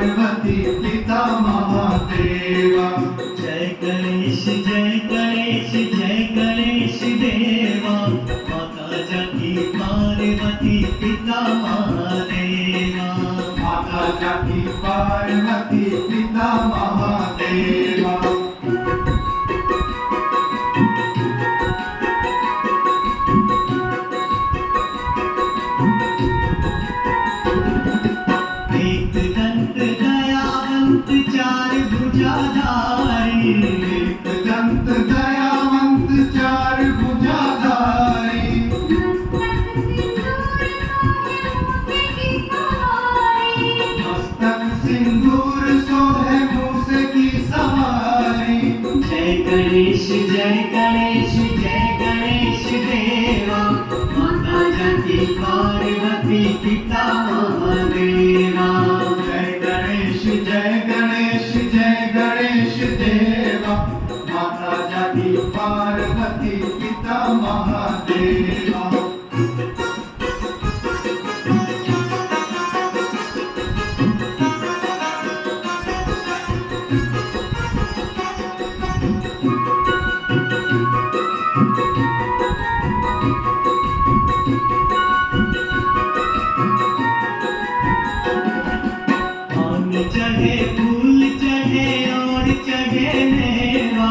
पार्वती पिता महादेवा। जय गणेश देवा, माता जाकी पार्वती पिता महादेवा। माता जाकी पार्वती पिता महादेवा। एक दंत दयावंत चार भुजाधारी, एक दंत दयावंत चार भुजाधारी। मस्तक सिंदूर सोहे मूसे की सवारी। जय गणेश देवा, माता जाकी पार्वती पिता महादेवा। जय गणेश देवा, माता जाकी पार्वती पिता महादेवा। चढ़े फूल चढ़े और चढ़े मेवा,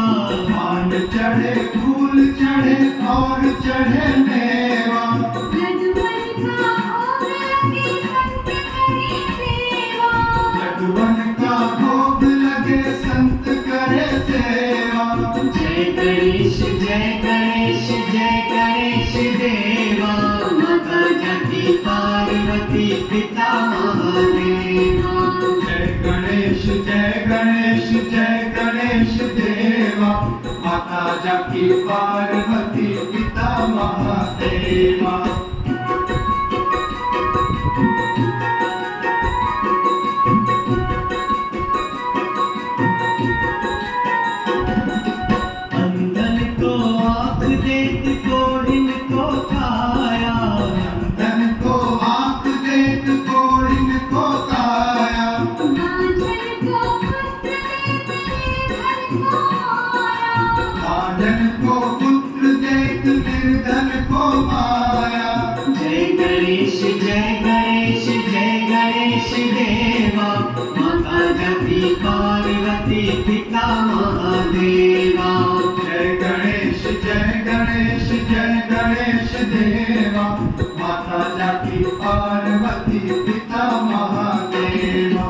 पान चढ़े फूल चढ़े और चढ़े मेवा। लड्डुअन का भोग लगे संत करे सेवा। जय गणेश देवा, माता जाकी पार्वती पिता महादेवा। जय गणेश देवा, माता जाकी पार्वती पिता महादेवा। अंधन को आँख देत कोढ़िन को काया, अंधन को आँख देत कोढ़िन को काया। भाजन को पुत्र देत निर्धन को माया। जय गणेश देवा, माता जाकी पार्वती पिता महादेवा। जय गणेश देवा, माता जाकी पार्वती पिता महादेवा।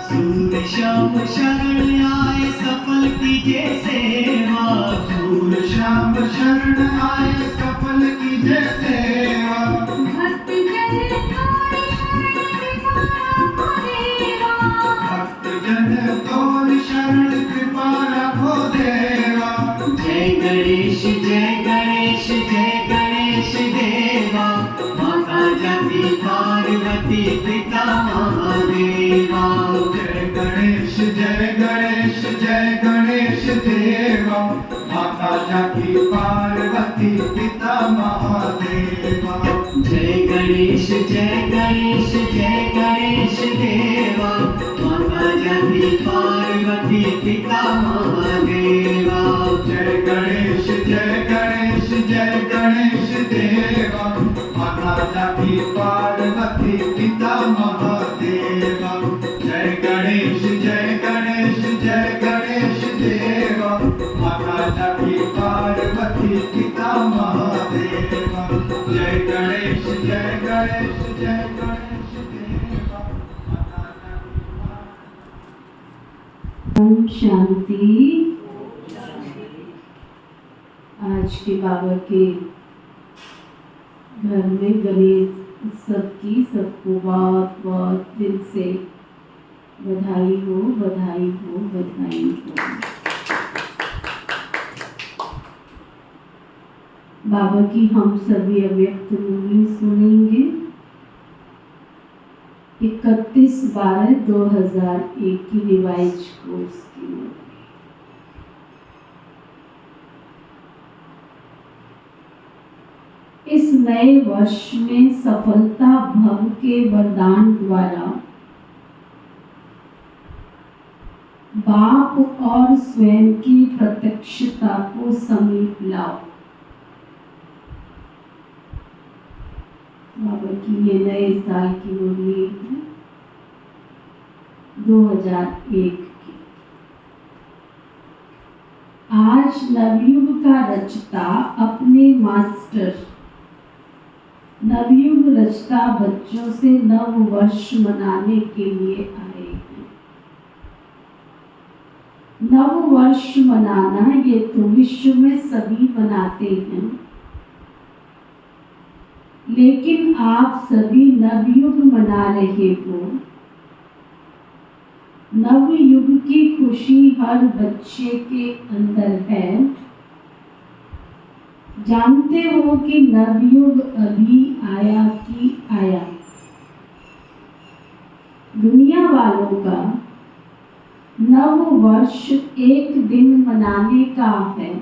सूर्य श्याम शरण आए सफल कीजे सेवा, सूर्य श्याम शरण आए सफल कीजे सेवा। भक्त जन तोर शरण कृपा रखो देवा। जय गणेश देवा, माता जाकी पार्वती पिता महादेवा। जय गणेश देवा, माता जाकी पार्वती पिता महादेवा। जय गणेश देवा, माता जाकी पार्वती पिता महादेवा। जय गणेश देवा, माता जाकी पार्वती पिता महादेवा। जय गणेश देवा, माता जाकी पार्वती पिता महादेवा। जय गणेश देवा, माता जाकी ओम शांति। आज के बाबा के घर में गणेश उत्सव की सबको बहुत बहुत दिल से बधाई हो, बधाई हो, बधाई हो। बाबा की हम सभी अव्यक्त मुरली सुनेंगे। 31/12/2001 की रिवाइज कोर्स की मुरली। इस नए वर्ष में सफलता भव के वरदान द्वारा बाप और स्वयं की प्रत्यक्षता को समीप लाओ। बाबा की ये नए साल की मुरली है 2001 की। आज नवयुग का रचता अपने मास्टर नवयुग रचता बच्चों से नव वर्ष मनाने के लिए आए हैं। नव वर्ष मनाना ये तो विश्व में सभी मनाते हैं, लेकिन आप सभी नवयुग मना रहे हो। नवयुग की खुशी हर बच्चे के अंदर है। जानते हो कि नवयुग अभी आया कि आया। दुनिया वालों का नव वर्ष एक दिन मनाने का है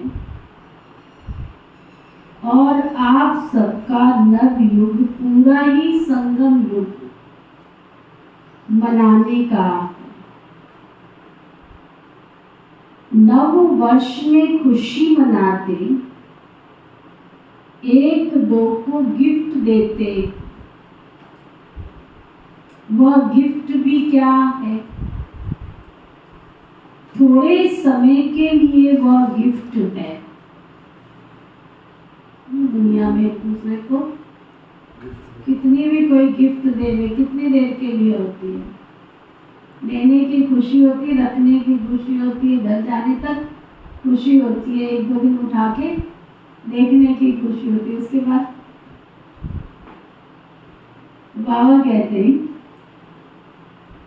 और आप सबका नवयुग पूरा ही संगम युग मनाने का है। नव वर्ष में खुशी मनाते, एक दो को गिफ्ट देते। वह गिफ्ट भी क्या है? थोड़े समय के लिए वह गिफ्ट है। दुनिया में एक दूसरे को कितनी भी कोई गिफ्ट देवे, कितनी देर के लिए होती है? देने की खुशी होती है, रखने की खुशी होती है, घर जाने तक खुशी होती है, एक दो दिन उठा के देखने की खुशी होती है। उसके बाद बाबा कहते हैं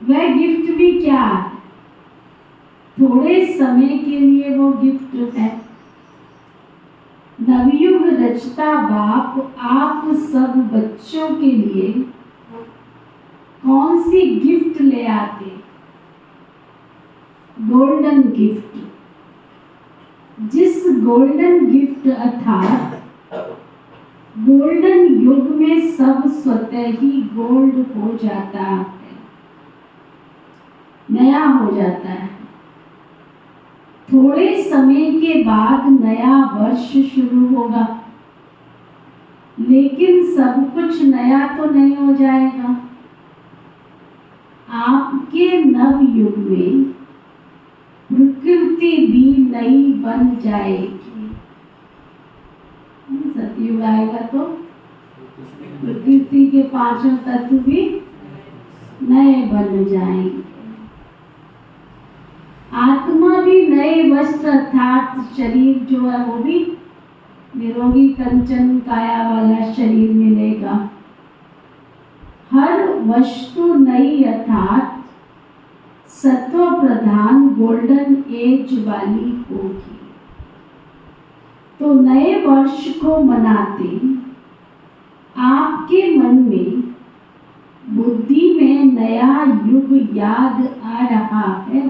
वह गिफ्ट भी क्या है? थोड़े समय के लिए वो गिफ्ट है। नवयुग रचता बाप आप सब बच्चों के लिए कौन सी गिफ्ट ले आते? Golden gift. जिस गोल्डन गिफ्ट अर्थात गोल्डन युग में सब स्वतः ही गोल्ड हो जाता है, नया हो जाता है। थोड़े समय के बाद नया वर्ष शुरू होगा, लेकिन सब कुछ नया तो नहीं हो जाएगा। आपके नव युग में प्रकृति भी नई बन जाएगी। सतयुग आएगा तो प्रकृति के पांचों तत्व भी नए बन जाएंगे। आत्मा भी नए वस्त्र अर्थात शरीर जो है वो भी निरोगी कंचन काया वाला शरीर मिलेगा। हर वस्तु नई अर्थात सत्व प्रधान गोल्डन एज वाली होगी। तो नए वर्ष को मनाते आपके मन में बुद्धि में नया युग याद आ रहा है।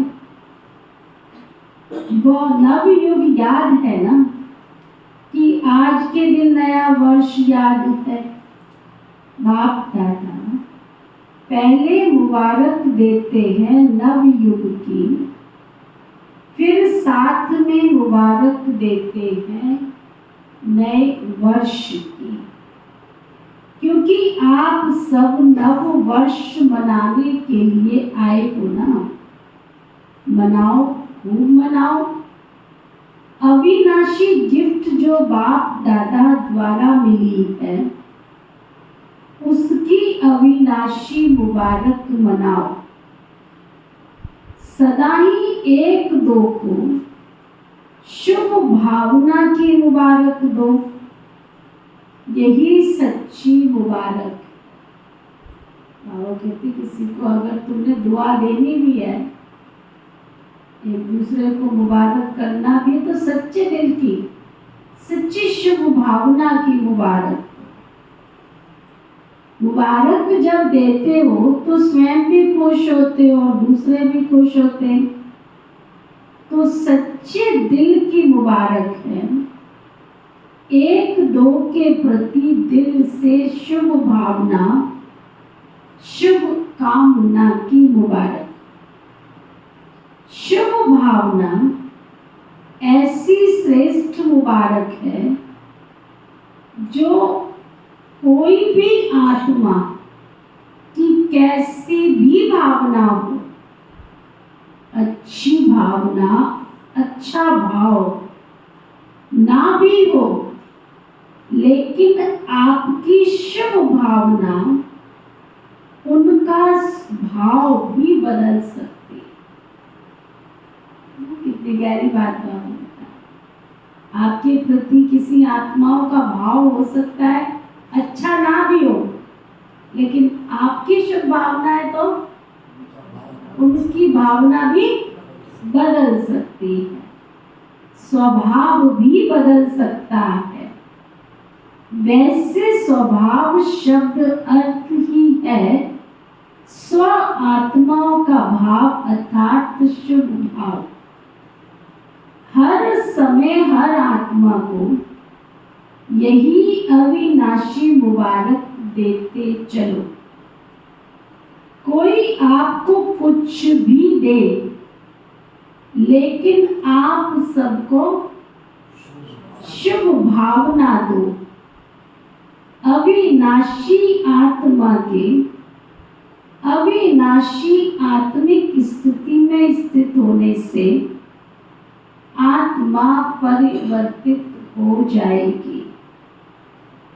वो नव युग याद है ना, कि आज के दिन नया वर्ष याद है। बाप दादा पहले मुबारक देते हैं नव युग की, फिर साथ में मुबारक देते हैं नए वर्ष की। क्योंकि आप सब नव वर्ष मनाने के लिए आए हो ना। मनाओ, खूब मनाओ। अविनाशी गिफ्ट जो बाप दादा द्वारा मिली है, उसकी अविनाशी मुबारक मनाओ। सदा ही एक दो को शुभ भावना की मुबारक दो। यही सच्ची मुबारक। बाबा कहते किसी को अगर तुमने दुआ देनी भी है, एक दूसरे को मुबारक करना भी है, तो सच्चे दिल की सच्ची शुभ भावना की मुबारक। मुबारक जब देते हो तो स्वयं भी खुश होते हो और दूसरे भी खुश होते हैं। तो सच्चे दिल की मुबारक है। एक दो के प्रति दिल से शुभ भावना, शुभ कामना की मुबारक। शुभ भावना ऐसी श्रेष्ठ मुबारक है जो कोई भी आत्मा की कैसी भी भावना हो, अच्छी भावना, अच्छा भाव ना भी हो, लेकिन आपकी शुभ भावना उनका भाव भी बदल सकती है। कितनी गहरी बात है। आपके प्रति किसी आत्माओं का भाव हो सकता है अच्छा ना भी हो, लेकिन आपकी शुभ भावना है तो उनकी भावना भी बदल सकती है, स्वभाव भी बदल सकता है। वैसे स्वभाव शब्द अर्थ ही है स्व आत्माओं का भाव अर्थात शुभ भाव। हर समय हर आत्मा को यही अविनाशी मुबारक देते चलो। कोई आपको कुछ भी दे, लेकिन आप सबको शुभ भावना दो। अविनाशी आत्मा के अविनाशी आत्मिक स्थिति में स्थित होने से आत्मा परिवर्तित हो जाएगी।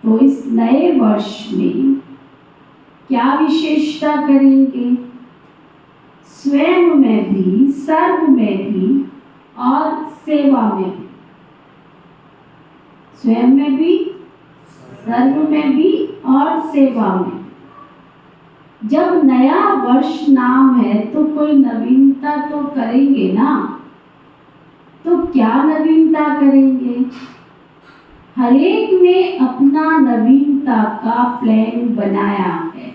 तो इस नए वर्ष में क्या विशेषता करेंगे? स्वयं में भी, सर्व में भी और सेवा में भी। स्वयं में भी, सर्व में भी और सेवा में। जब नया वर्ष नाम है तो कोई नवीनता तो करेंगे ना। तो क्या नवीनता करेंगे? हरेक ने अपना नवीनता का प्लान बनाया है,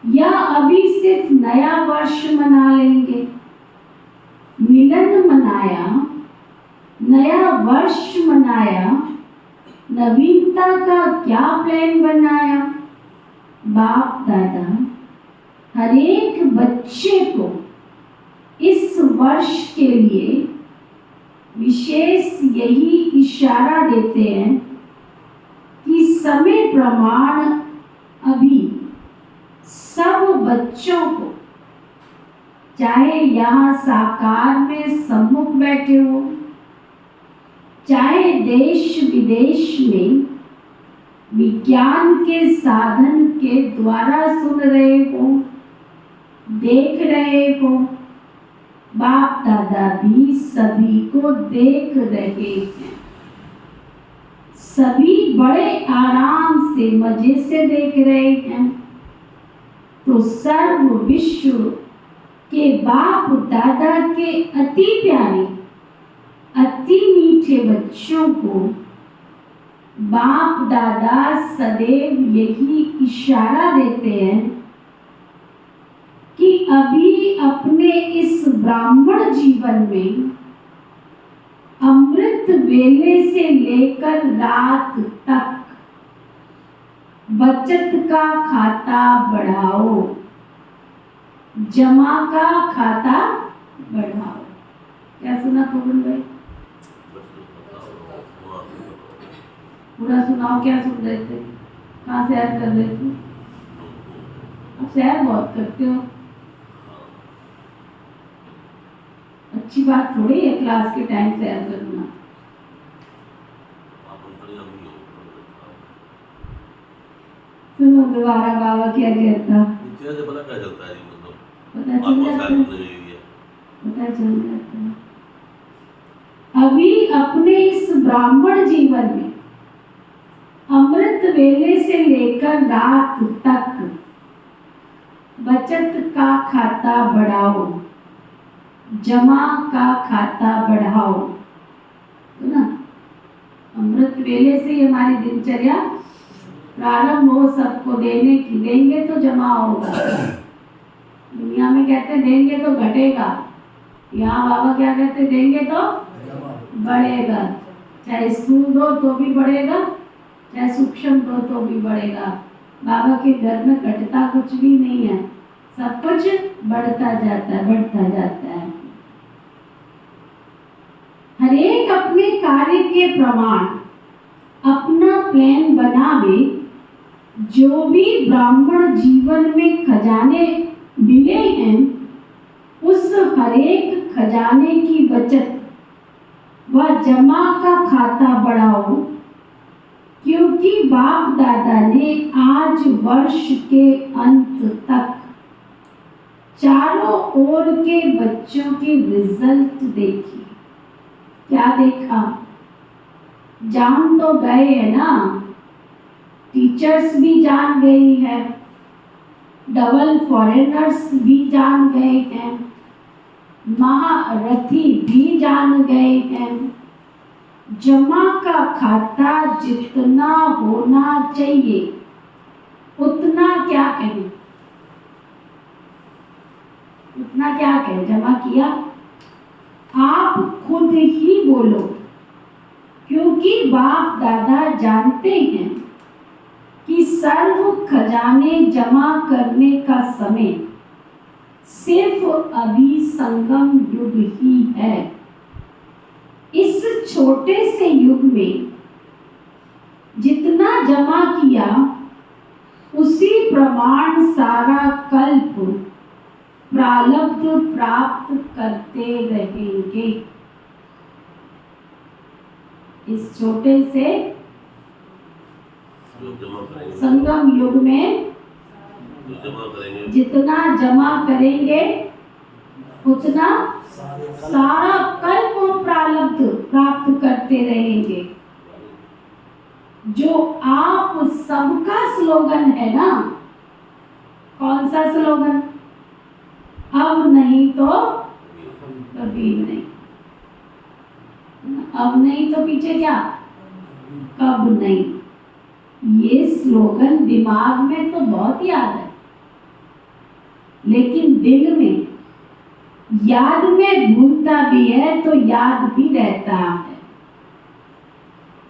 या अभी सिर्फ नया वर्ष मना लेंगे? मिलन मनाया, नया वर्ष मनाया, नवीनता का क्या प्लान बनाया? बाप दादा हरेक बच्चे को इस वर्ष के लिए विशेष यही इशारा देते हैं कि समय प्रमाण अभी सब बच्चों को, चाहे यहाँ साकार में सम्मुख बैठे हो, चाहे देश विदेश में विज्ञान के साधन के द्वारा सुन रहे हो, देख रहे हो, बाप दादा भी सभी को देख रहे हैं। सभी बड़े आराम से मजे से देख रहे हैं। तो सर्व विश्व के बाप दादा के अति प्यारे, अति मीठे बच्चों को बाप दादा सदैव यही इशारा देते हैं कि अभी अपने इस ब्राह्मण जीवन में अमृत वेले से लेकर रात तक बचत का खाता बढ़ाओ, जमा का खाता बढ़ाओ। क्या सुना कबूल भाई? पूरा सुनाओ। क्या सुन रहे थे? कहाँ से याद कर रहे थे? आप सैर बहुत करते हो। अच्छी बात थोड़ी है क्लास के टाइम सैर करना। सुनो दोबारा बाबा क्या कहता। पता क्या चलता है? पता चल जाता है। पता चल जाता है। अभी अपने इस ब्राह्मण जीवन में अमृत वेले से लेकर रात तक बचत का खाता बढ़ाओ, जमा का खाता बढ़ाओ, तो ना अमृत वेले से ही हमारी दिनचर्या प्रारंभ हो, सबको देने की। देंगे तो जमा होगा। दुनिया में कहते हैं देंगे तो घटेगा, यहाँ बाबा क्या कहते हैं, देंगे तो बढ़ेगा। चाहे स्थूल दो तो भी बढ़ेगा, चाहे सूक्ष्म दो तो भी बढ़ेगा। बाबा के घर में घटता कुछ भी नहीं है, सब कुछ बढ़ता जाता है, बढ़ता जाता है। हर एक अपने कार्य के प्रमाण अपना प्लान बनावे। जो भी ब्राह्मण जीवन में खजाने मिले हैं, उस हर एक खजाने की बचत व जमा का खाता बढ़ाओ, क्योंकि बाप दादा ने आज वर्ष के अंत तक चारों ओर के बच्चों के रिजल्ट देखे। क्या देखा? जान तो गए है ना, टीचर्स भी जान गई है, डबल फॉरेनर्स भी जान गए हैं, महारथी भी जान गए हैं। जमा का खाता जितना होना चाहिए उतना क्या कहें, उतना क्या कहें, जमा किया। आप खुद ही बोलो, क्योंकि बाप दादा जानते हैं कि सर्व खजाने जमा करने का समय सिर्फ अभी संगम युग ही है। इस छोटे से युग में जितना जमा किया, उसी प्रमाण सारा कल्प प्रारब्ध प्राप्त करते रहेंगे। इस छोटे से संगम युग में जितना जमा करेंगे उतना सारा कल्प प्रारब्ध प्राप्त करते रहेंगे। जो आप सबका स्लोगन है ना, कौन सा स्लोगन? अब नहीं तो कभी नहीं। अब नहीं तो पीछे क्या, कब नहीं। ये स्लोगन दिमाग में तो बहुत याद है, लेकिन दिल में याद में भूलता भी है तो याद भी रहता है।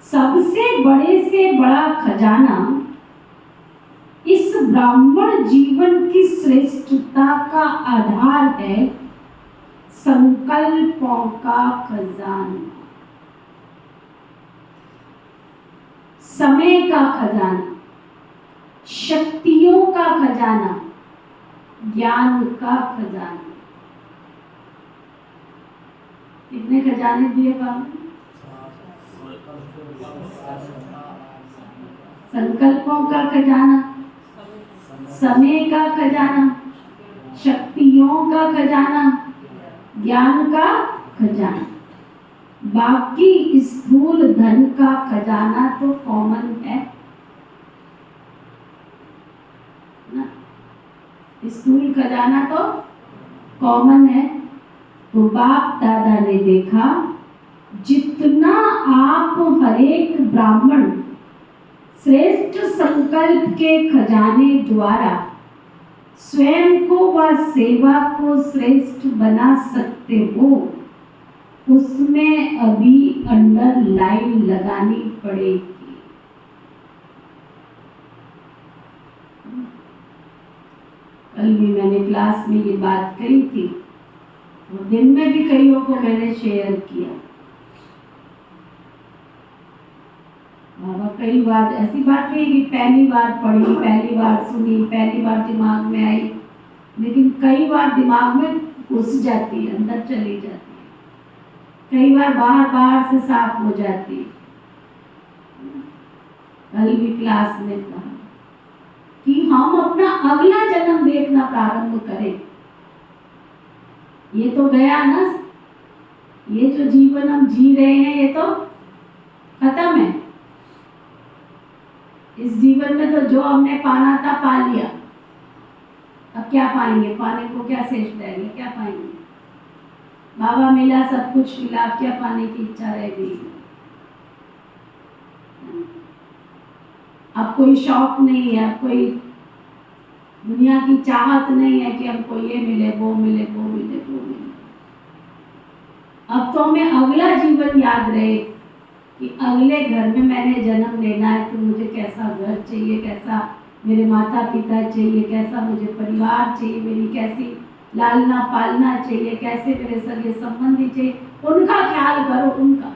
सबसे बड़े से बड़ा खजाना इस ब्राह्मण जीवन की श्रेष्ठता का आधार है, संकल्पों का खजाना, समय का खजाना, शक्तियों का खजाना, ज्ञान का खजाना। कितने खजाने दिए बाबा? संकल्पों का खजाना, समय का खजाना, शक्तियों का खजाना, ज्ञान का खजाना। बाकी स्थूल धन का खजाना तो कॉमन है ना, स्थूल खजाना तो कॉमन है। तो बाप दादा ने देखा, जितना आप हर एक ब्राह्मण श्रेष्ठ संकल्प के खजाने द्वारा स्वयं को व सेवा को श्रेष्ठ बना सकते हो, उसमें अभी अंडरलाइन लगानी पड़ेगी। कल भी मैंने क्लास में ये बात कही थी और दिन में भी कईयों को मैंने शेयर किया। बाबा कई बार ऐसी बात नहीं कि पहली बार पढ़ी, पहली बार सुनी, पहली बार दिमाग में आई, लेकिन कई बार दिमाग में घुस जाती है, अंदर चली जाती है, कई बार बाहर से साफ हो जाती है। कल भी क्लास में कहा कि हम अपना अगला जन्म देखना प्रारंभ करें। ये तो गया ना, ये जो जीवन हम जी रहे हैं ये तो खत्म है। इस जीवन में तो जो हमने पाना था पा लिया, अब क्या पाएंगे? पाने को क्या शेष रहेगा? क्या पाएंगे? बाबा मिला, सब कुछ मिला, अब क्या पाने की इच्छा रह गई? अब कोई शौक नहीं है, अब कोई दुनिया की चाहत नहीं है कि हमको ये मिले, वो मिले, वो मिले, वो मिले। अब तो हमें अगला जीवन याद रहे कि अगले घर में मैंने जन्म लेना है, तो मुझे कैसा घर चाहिए, कैसा मेरे माता पिता चाहिए, कैसा मुझे परिवार चाहिए, मेरी कैसी लालना पालना चाहिए, कैसे मेरे सगे संबंधी चाहिए, उनका ख्याल करो, उनका।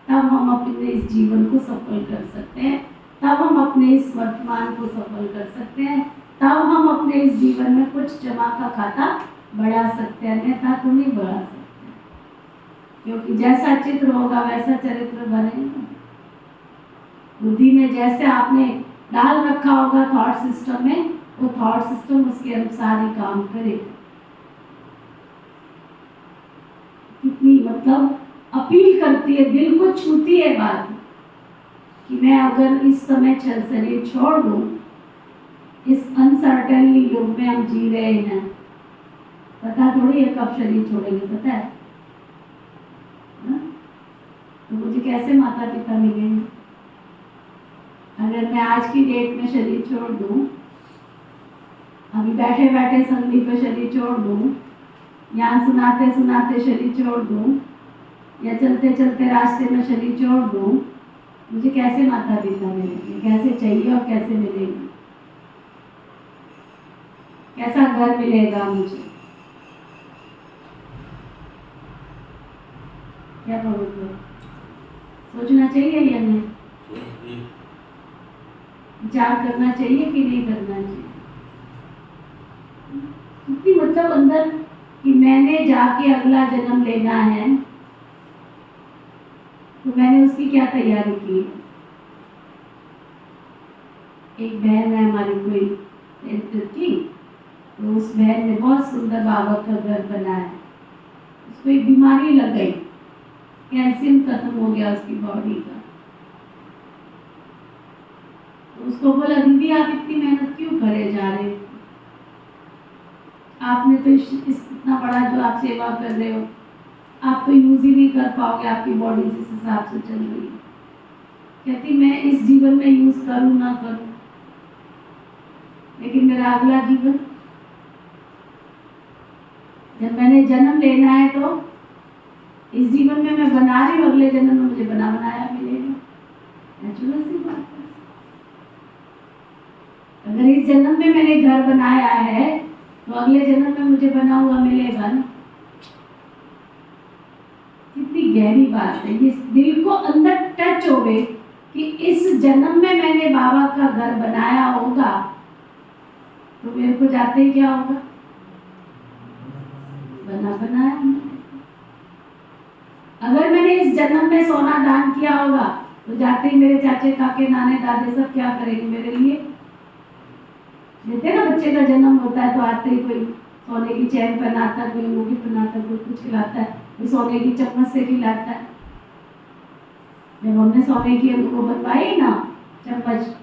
तब हम अपने इस जीवन को सफल कर सकते हैं, तब हम अपने इस वर्तमान को सफल कर सकते हैं, तब हम अपने इस जीवन में कुछ जमा का खाता बढ़ा सकते हैं, अन्यथा तो नहीं बढ़ा सकते, क्योंकि जैसा चित्र होगा वैसा चरित्र बनेगा। बुद्धि में जैसे आपने डाल रखा होगा थॉट सिस्टम में, वो थॉट सिस्टम उसके अनुसार ही काम करेगा। कितनी मतलब अपील करती है, दिल को छूती है बात कि मैं अगर इस समय शरीर छोड़ दूं, इस अनसर्टेनली युग में हम जी रहे हैं, पता थोड़ी है कब शरीर छोड़ेंगे, पता है ना? तो मुझे कैसे माता पिता मिलेंगे अगर मैं आज की डेट में शरीर छोड़ दूं, अभी बैठे बैठे संधि पे शरीर छोड़ दूं, यहाँ सुनाते सुनाते शरीर छोड़ दूं, या चलते चलते रास्ते में शरीर छोड़ दूं, मुझे कैसे माता पिता मिलेंगे, कैसे चाहिए और कैसे मिलेंगे, कैसा घर मिलेगा मुझे, क्या करोगे? सोचना चाहिए या नहीं? विचार करना चाहिए कि नहीं करना चाहिए? क्योंकि मतलब अंदर कि मैंने जाके अगला जन्म लेना है, तो मैंने उसकी क्या तैयारी की? एक बहन है हमारी, कोई थी, तो उस बहन ने बहुत सुंदर बाबा का घर बनाया। उसको एक बीमारी लग गई, कैल्शियम खत्म हो गया उसकी बॉडी का। तो उसको बोला, दीदी आप इतनी मेहनत क्यों करे जा रहे हो? आपने तो इतना बड़ा जो आप सेवा कर रहे हो, आप तो यूज ही नहीं कर पाओगे, आपकी बॉडी जिस हिसाब से चल रही है। कहती मैं इस जीवन में यूज करूं ना करूं, लेकिन मेरा अगला जीवन, जब मैंने जन्म लेना है तो इस जीवन में मैं बना रही हूँ, अगले जन्म में मुझे बना बनाया मिलेगा। नेचुरल सी बात है। अगर इस जन्म में मैंने घर बनाया है तो अगले जन्म में मुझे बना हुआ मिलेगा ना। कितनी गहरी बात है, ये दिल को अंदर टच होवे कि इस जन्म में मैंने बाबा का घर बनाया होगा, तो मेरे को जाते ही क्या होगा? बना बनाया। अगर मैंने इस जन्म में सोना दान किया होगा, तो जाते ही मेरे चाचे काके नाने दादे सब क्या करेंगे मेरे लिए? देते ना, बच्चे का जन्म होता है तो आते ही कोई सोने की चैन पहनाता है, कोई अंगूठी पहनाता है, कोई कुछ खिलाता है, कोई सोने की चम्मच से खिलाता है। जब हमने सोने की वो बनवाई ना चम्मच,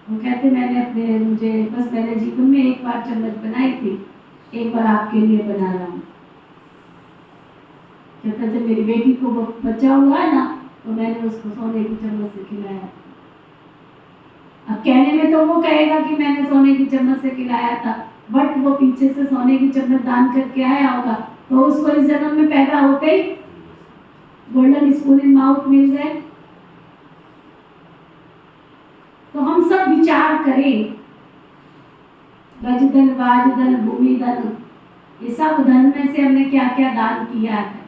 वो कहते मैंने जीवन में एक बार चम्मच बनाई थी, एक बार आपके लिए बना रहा हूँ। कहता जब मेरी बेटी को बच्चा हुआ ना, तो मैंने उसको सोने की चम्मच से खिलाया। अब कहने में तो वो कहेगा कि मैंने सोने की चम्मच से खिलाया था, बट वो पीछे से सोने की चम्मच दान करके आया होगा, तो उसको इस जन्म में पैदा होते ही गोल्डन स्पून इन माउथ मिल गए। तो हम सब विचार करें, गज धन, बाज धन, भूमि धन, ये सब धन में से हमने क्या क्या दान किया है,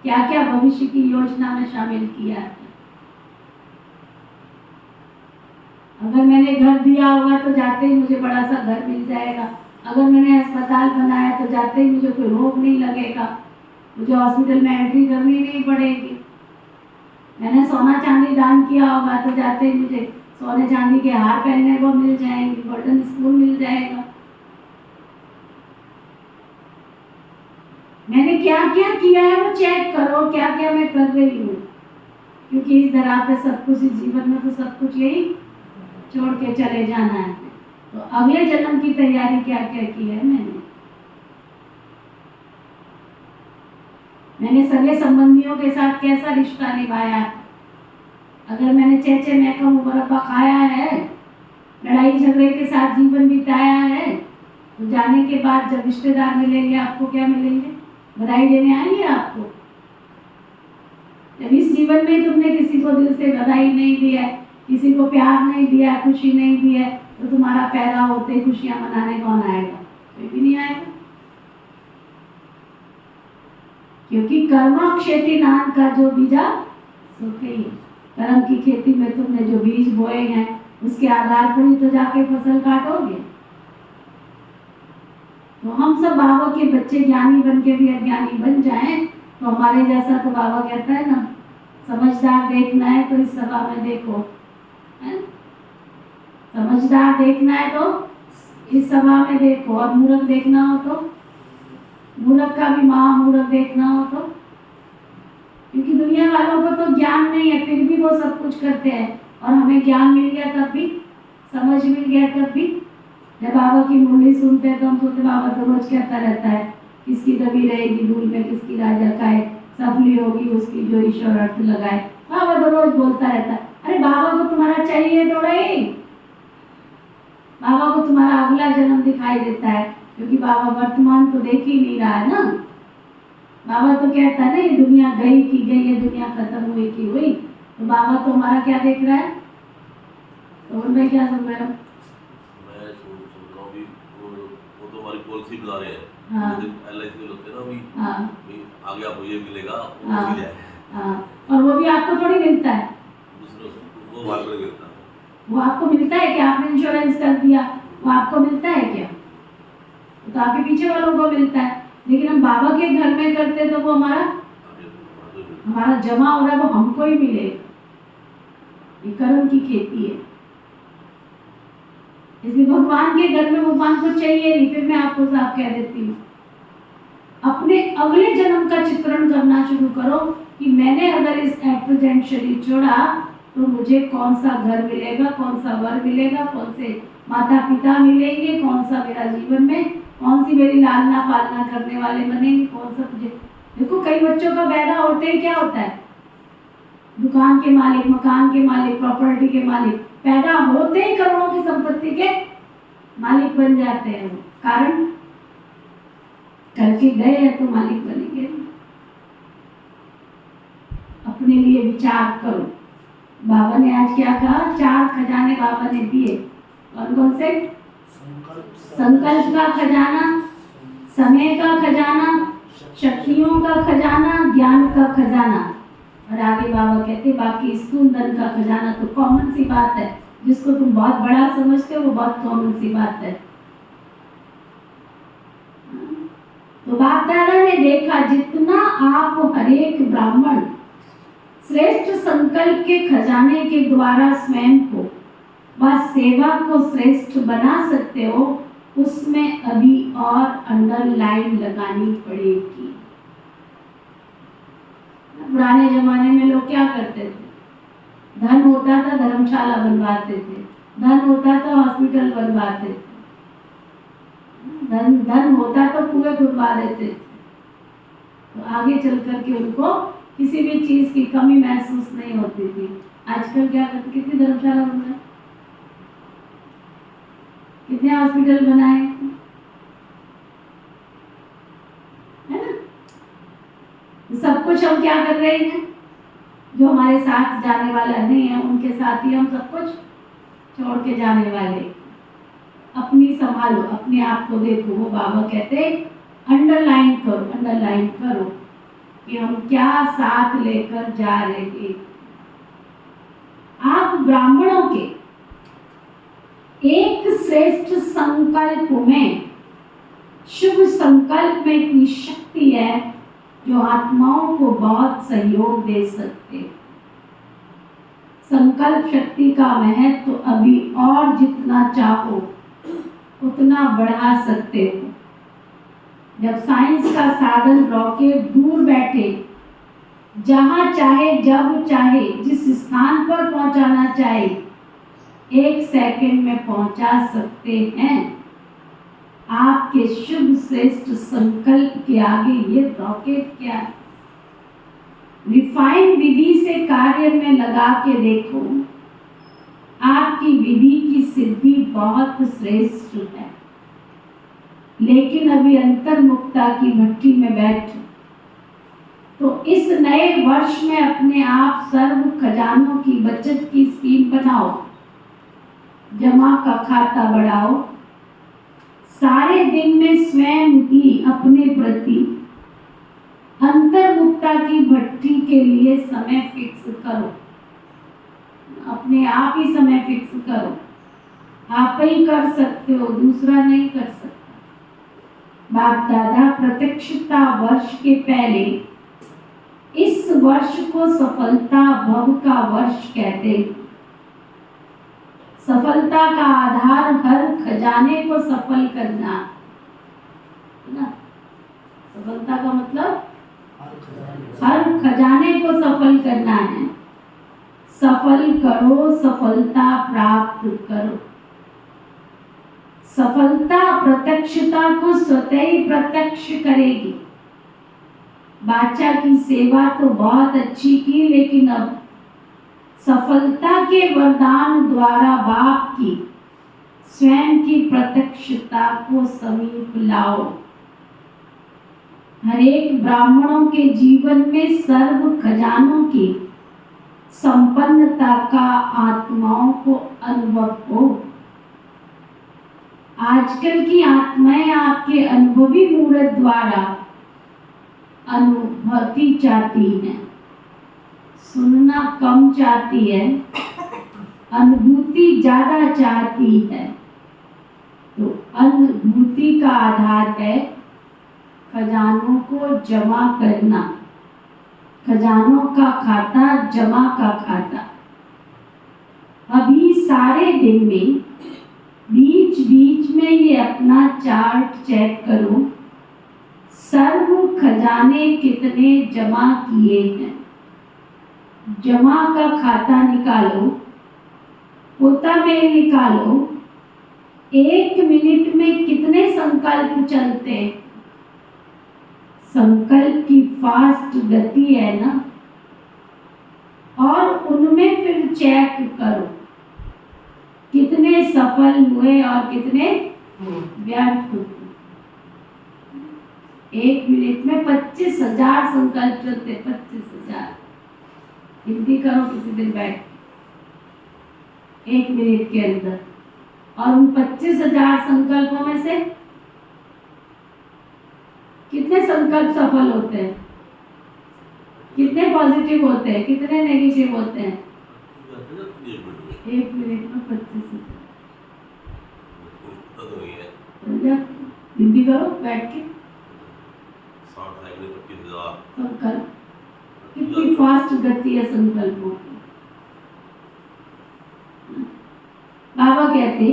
क्या क्या भविष्य की योजना में शामिल किया है। अगर मैंने घर दिया होगा तो जाते ही मुझे बड़ा सा घर मिल जाएगा। अगर मैंने अस्पताल बनाया तो जाते ही मुझे कोई रोग नहीं लगेगा, मुझे हॉस्पिटल में एंट्री करनी नहीं पड़ेगी। मैंने सोना चांदी दान किया होगा तो जाते ही मुझे सोने चांदी के हार पहनने को मिल जाएंगे, गोल्डन स्पून मिल जाएगा। मैंने क्या क्या किया है वो चेक करो, क्या क्या मैं कर रही हूँ, क्योंकि इस धरा पे सब कुछ, इस जीवन में तो सब कुछ यही छोड़ के चले जाना है। तो अगले जन्म की तैयारी क्या क्या की है मैंने। मैंने सगे संबंधियों के साथ कैसा रिश्ता निभाया है। अगर मैंने चेचे मैका मुरब्बा खाया है, लड़ाई झगड़े के साथ जीवन बिताया है, तो जाने के बाद जब रिश्तेदार मिलेंगे आपको क्या मिलेंगे? बधाई देने आएंगे आपको। जब इस जीवन में तुमने किसी को दिल से बधाई नहीं दी है, किसी को प्यार नहीं दिया, खुशी नहीं दी है, तो तुम्हारा पैदा होते खुशियां मनाने कौन आएगा? कोई भी नहीं आएगा। क्योंकि कर्म खेती नान का जो बीजा सुख ही है। कर्म की खेती में तुमने जो बीज बोए हैं उसके आधार पर ही तो जाके फसल काटोगे। तो हम सब बाबा के बच्चे ज्ञानी बन के भी अज्ञानी बन जाएं तो हमारे जैसा, तो बाबा कहता है ना, समझदार देखना है तो इस सभा में देखो, है? समझदार देखना है तो इस सभा में देखो, और मूर्ख देखना हो तो मूर्ख का भी महामूर्ख देखना हो तो, क्योंकि दुनिया वालों को तो ज्ञान नहीं है फिर भी वो सब कुछ करते हैं, और हमें ज्ञान मिल गया तब भी, समझ मिल गया तब भी। जब बाबा की मुरली सुनते हैं तो हम सोचते बाबा तो रोज कहता रहता है, किसकी दबी रहेगी धूल में किसकी राजा खाए, सफली होगी उसकी जो ईश्वर अर्थ लगाए। बाबा तो रोज बोलता रहता है। अरे बाबा को तुम्हारा चाहिए थोड़ा ही, बाबा को तुम्हारा अगला जन्म दिखाई देता है, क्योंकि बाबा वर्तमान तो देख ही नहीं रहा है ना। बाबा तो कहता है ना, ये दुनिया गई की गई, ये दुनिया खत्म हुई की हुई। तो बाबा तो हमारा क्या देख रहा है? तो उनमें क्या सुन रहे हो? मैं सुन रहा हूँ अभी वो तो हमारी पॉलिसी बना रहे हैं। हाँ। LIC में होते हैं ना अभी, हाँ आगे आपको ये मिलेगा, वो हाँ मिल जाए। हाँ, और वो भी आपको थोड़ी मिलता है, दूसरों को वो बात मिलता है। वो आपको मिलता है क्या? आपने इंश्योरेंस कर दिया, वो आपको मिलता है क्या? तो आपके पीछे वालों को मिलता है। लेकिन हम बाबा के घर में करते तो वो हमारा जमा हो रहा है, वो हमको ही मिलेगा। ये कर्म की खेती है। इसलिए भगवान के घर में भगवान को चाहिए नहीं। फिर मैं आपको साफ कह देती हूँ, अपने अगले जन्म का चित्रण करना शुरू करो कि मैंने अगर इस प्रेजेंट शरीर छोड़ा तो मुझे कौन सा घर मिलेगा, कौन सा वर मिलेगा, कौन से माता पिता मिलेंगे, कौन सा मेरा जीवन में, कौन सी मेरी लालना पालना करने वाले बनेंगे, कौन सा तुझे। देखो कई बच्चों का पैदा होते ही क्या होता है, दुकान के मालिक, मकान के मालिक, प्रॉपर्टी के मालिक, पैदा होते ही करोड़ों की संपत्ति के मालिक बन जाते हैं। कारण करके गए हैं तो मालिक बनेंगे। अपने लिए विचार करो। बाबा ने आज क्या कहा? 4 खजाने बाबा ने दिए। कौन कौन से? संकल्प का खजाना, समय का खजाना, शक्तियों का खजाना, ज्ञान का खजाना, और आगे बाबा कहते बाकी स्थूल धन का खजाना। तो कॉमन सी बात है, जिसको तुम बहुत बड़ा समझते हो वो बहुत कॉमन सी बात है। तो बाप दादा ने देखा जितना आप हरेक ब्राह्मण श्रेष्ठ संकल्प के खजाने के द्वारा स्वयं को व सेवा को श्रेष्ठ बना सकते हो, उसमें अभी और अंडरलाइन लगानी पड़ेगी। पुराने जमाने में लोग क्या करते थे? धन होता था धर्मशाला बनवाते थे, धन होता था हॉस्पिटल बनवाते थे, धन होता तो कुएं खुदवा देते थे। तो आगे चल करके उनको किसी भी चीज की कमी महसूस नहीं होती थी। आजकल क्या करते? कितनी धर्मशाला बन रहा है, कितने हॉस्पिटल बनाए, है ना? सब कुछ हम क्या कर रहे हैं? जो हमारे साथ जाने वाला नहीं है उनके साथ ही हम सब कुछ छोड़ के जाने वाले। अपनी संभालो, अपने आप को देखो। वो बाबा कहते अंडरलाइन करो, अंडरलाइन करो कि हम क्या साथ लेकर जा रहे हैं। आप ब्राह्मणों के एक श्रेष्ठ संकल्प में, शुभ संकल्प में इतनी शक्ति है जो आत्माओं को बहुत सहयोग दे सकते। संकल्प शक्ति का महत्व तो अभी और जितना चाहो उतना बढ़ा सकते हो। जब साइंस का साधन रॉकेट दूर बैठे, जहां चाहे, जब चाहे, जिस स्थान पर पहुंचाना चाहे 1 सेकंड में पहुंचा सकते हैं। आपके शुभ श्रेष्ठ संकल्प के आगे ये रॉकेट क्या है? रिफाइन विधि से कार्य में लगा के देखो, आपकी विधि की सिद्धि बहुत श्रेष्ठ है। लेकिन अभी अंतर्मुक्ता की भट्टी में बैठो तो इस नए वर्ष में अपने आप सर्व खजानों की बचत की स्कीम बनाओ, जमा का खाता बढ़ाओ। सारे दिन में स्वयं ही अपने प्रति अंतर्मुक्ता की भट्टी के लिए समय फिक्स करो। अपने आप ही समय फिक्स करो। आप ही कर सकते हो, दूसरा नहीं कर सकता। बाप दादा प्रत्यक्षता वर्ष के पहले इस वर्ष को सफलता भव का वर्ष कहते हैं। सफलता का आधार हर खजाने को सफल करना है ना। सफलता का मतलब हर खजाने को सफल करना है। सफल करो, सफलता प्राप्त करो। सफलता प्रत्यक्षता को स्वतः ही प्रत्यक्ष करेगी। बाचा की सेवा तो बहुत अच्छी की, लेकिन अब सफलता के वरदान द्वारा बाप की स्वयं की प्रत्यक्षता को समीप लाओ। हर एक ब्राह्मणों के जीवन में सर्व खजानों की संपन्नता का आत्माओं को अनुभव हो। आजकल की आत्माएं आपके अनुभवी मूर्त द्वारा अनुभूति चाहती हैं, सुनना कम चाहती है, अनुभूति ज्यादा चाहती है। तो अनुभूति का आधार है खजानों को जमा करना। खजानों का खाता, जमा का खाता। अभी सारे दिन में बीच बीच में ये अपना चार्ट चेक करो, सर्व खजाने कितने जमा किए हैं। जमा का खाता निकालो, पोता मेल निकालो। 1 मिनट में कितने संकल्प चलते हैं। संकल्प की फास्ट गति है ना, और उनमें फिर चेक करो कितने सफल हुए और कितने व्यर्थ हुए। 1 मिनट में 25,000 संकल्प चलते। 25,000 गिनती करो किसी दिन बैठ 1 मिनट के अंदर। और उन 25,000 संकल्पों में से कितने संकल्प सफल होते हैं, कितने पॉजिटिव होते हैं, कितने नेगेटिव होते हैं। 1 मिनट में 25,000। गिनती करो बैठ के। संकल्प कितनी फास्ट गति है संकल्पों की। बाबा कहते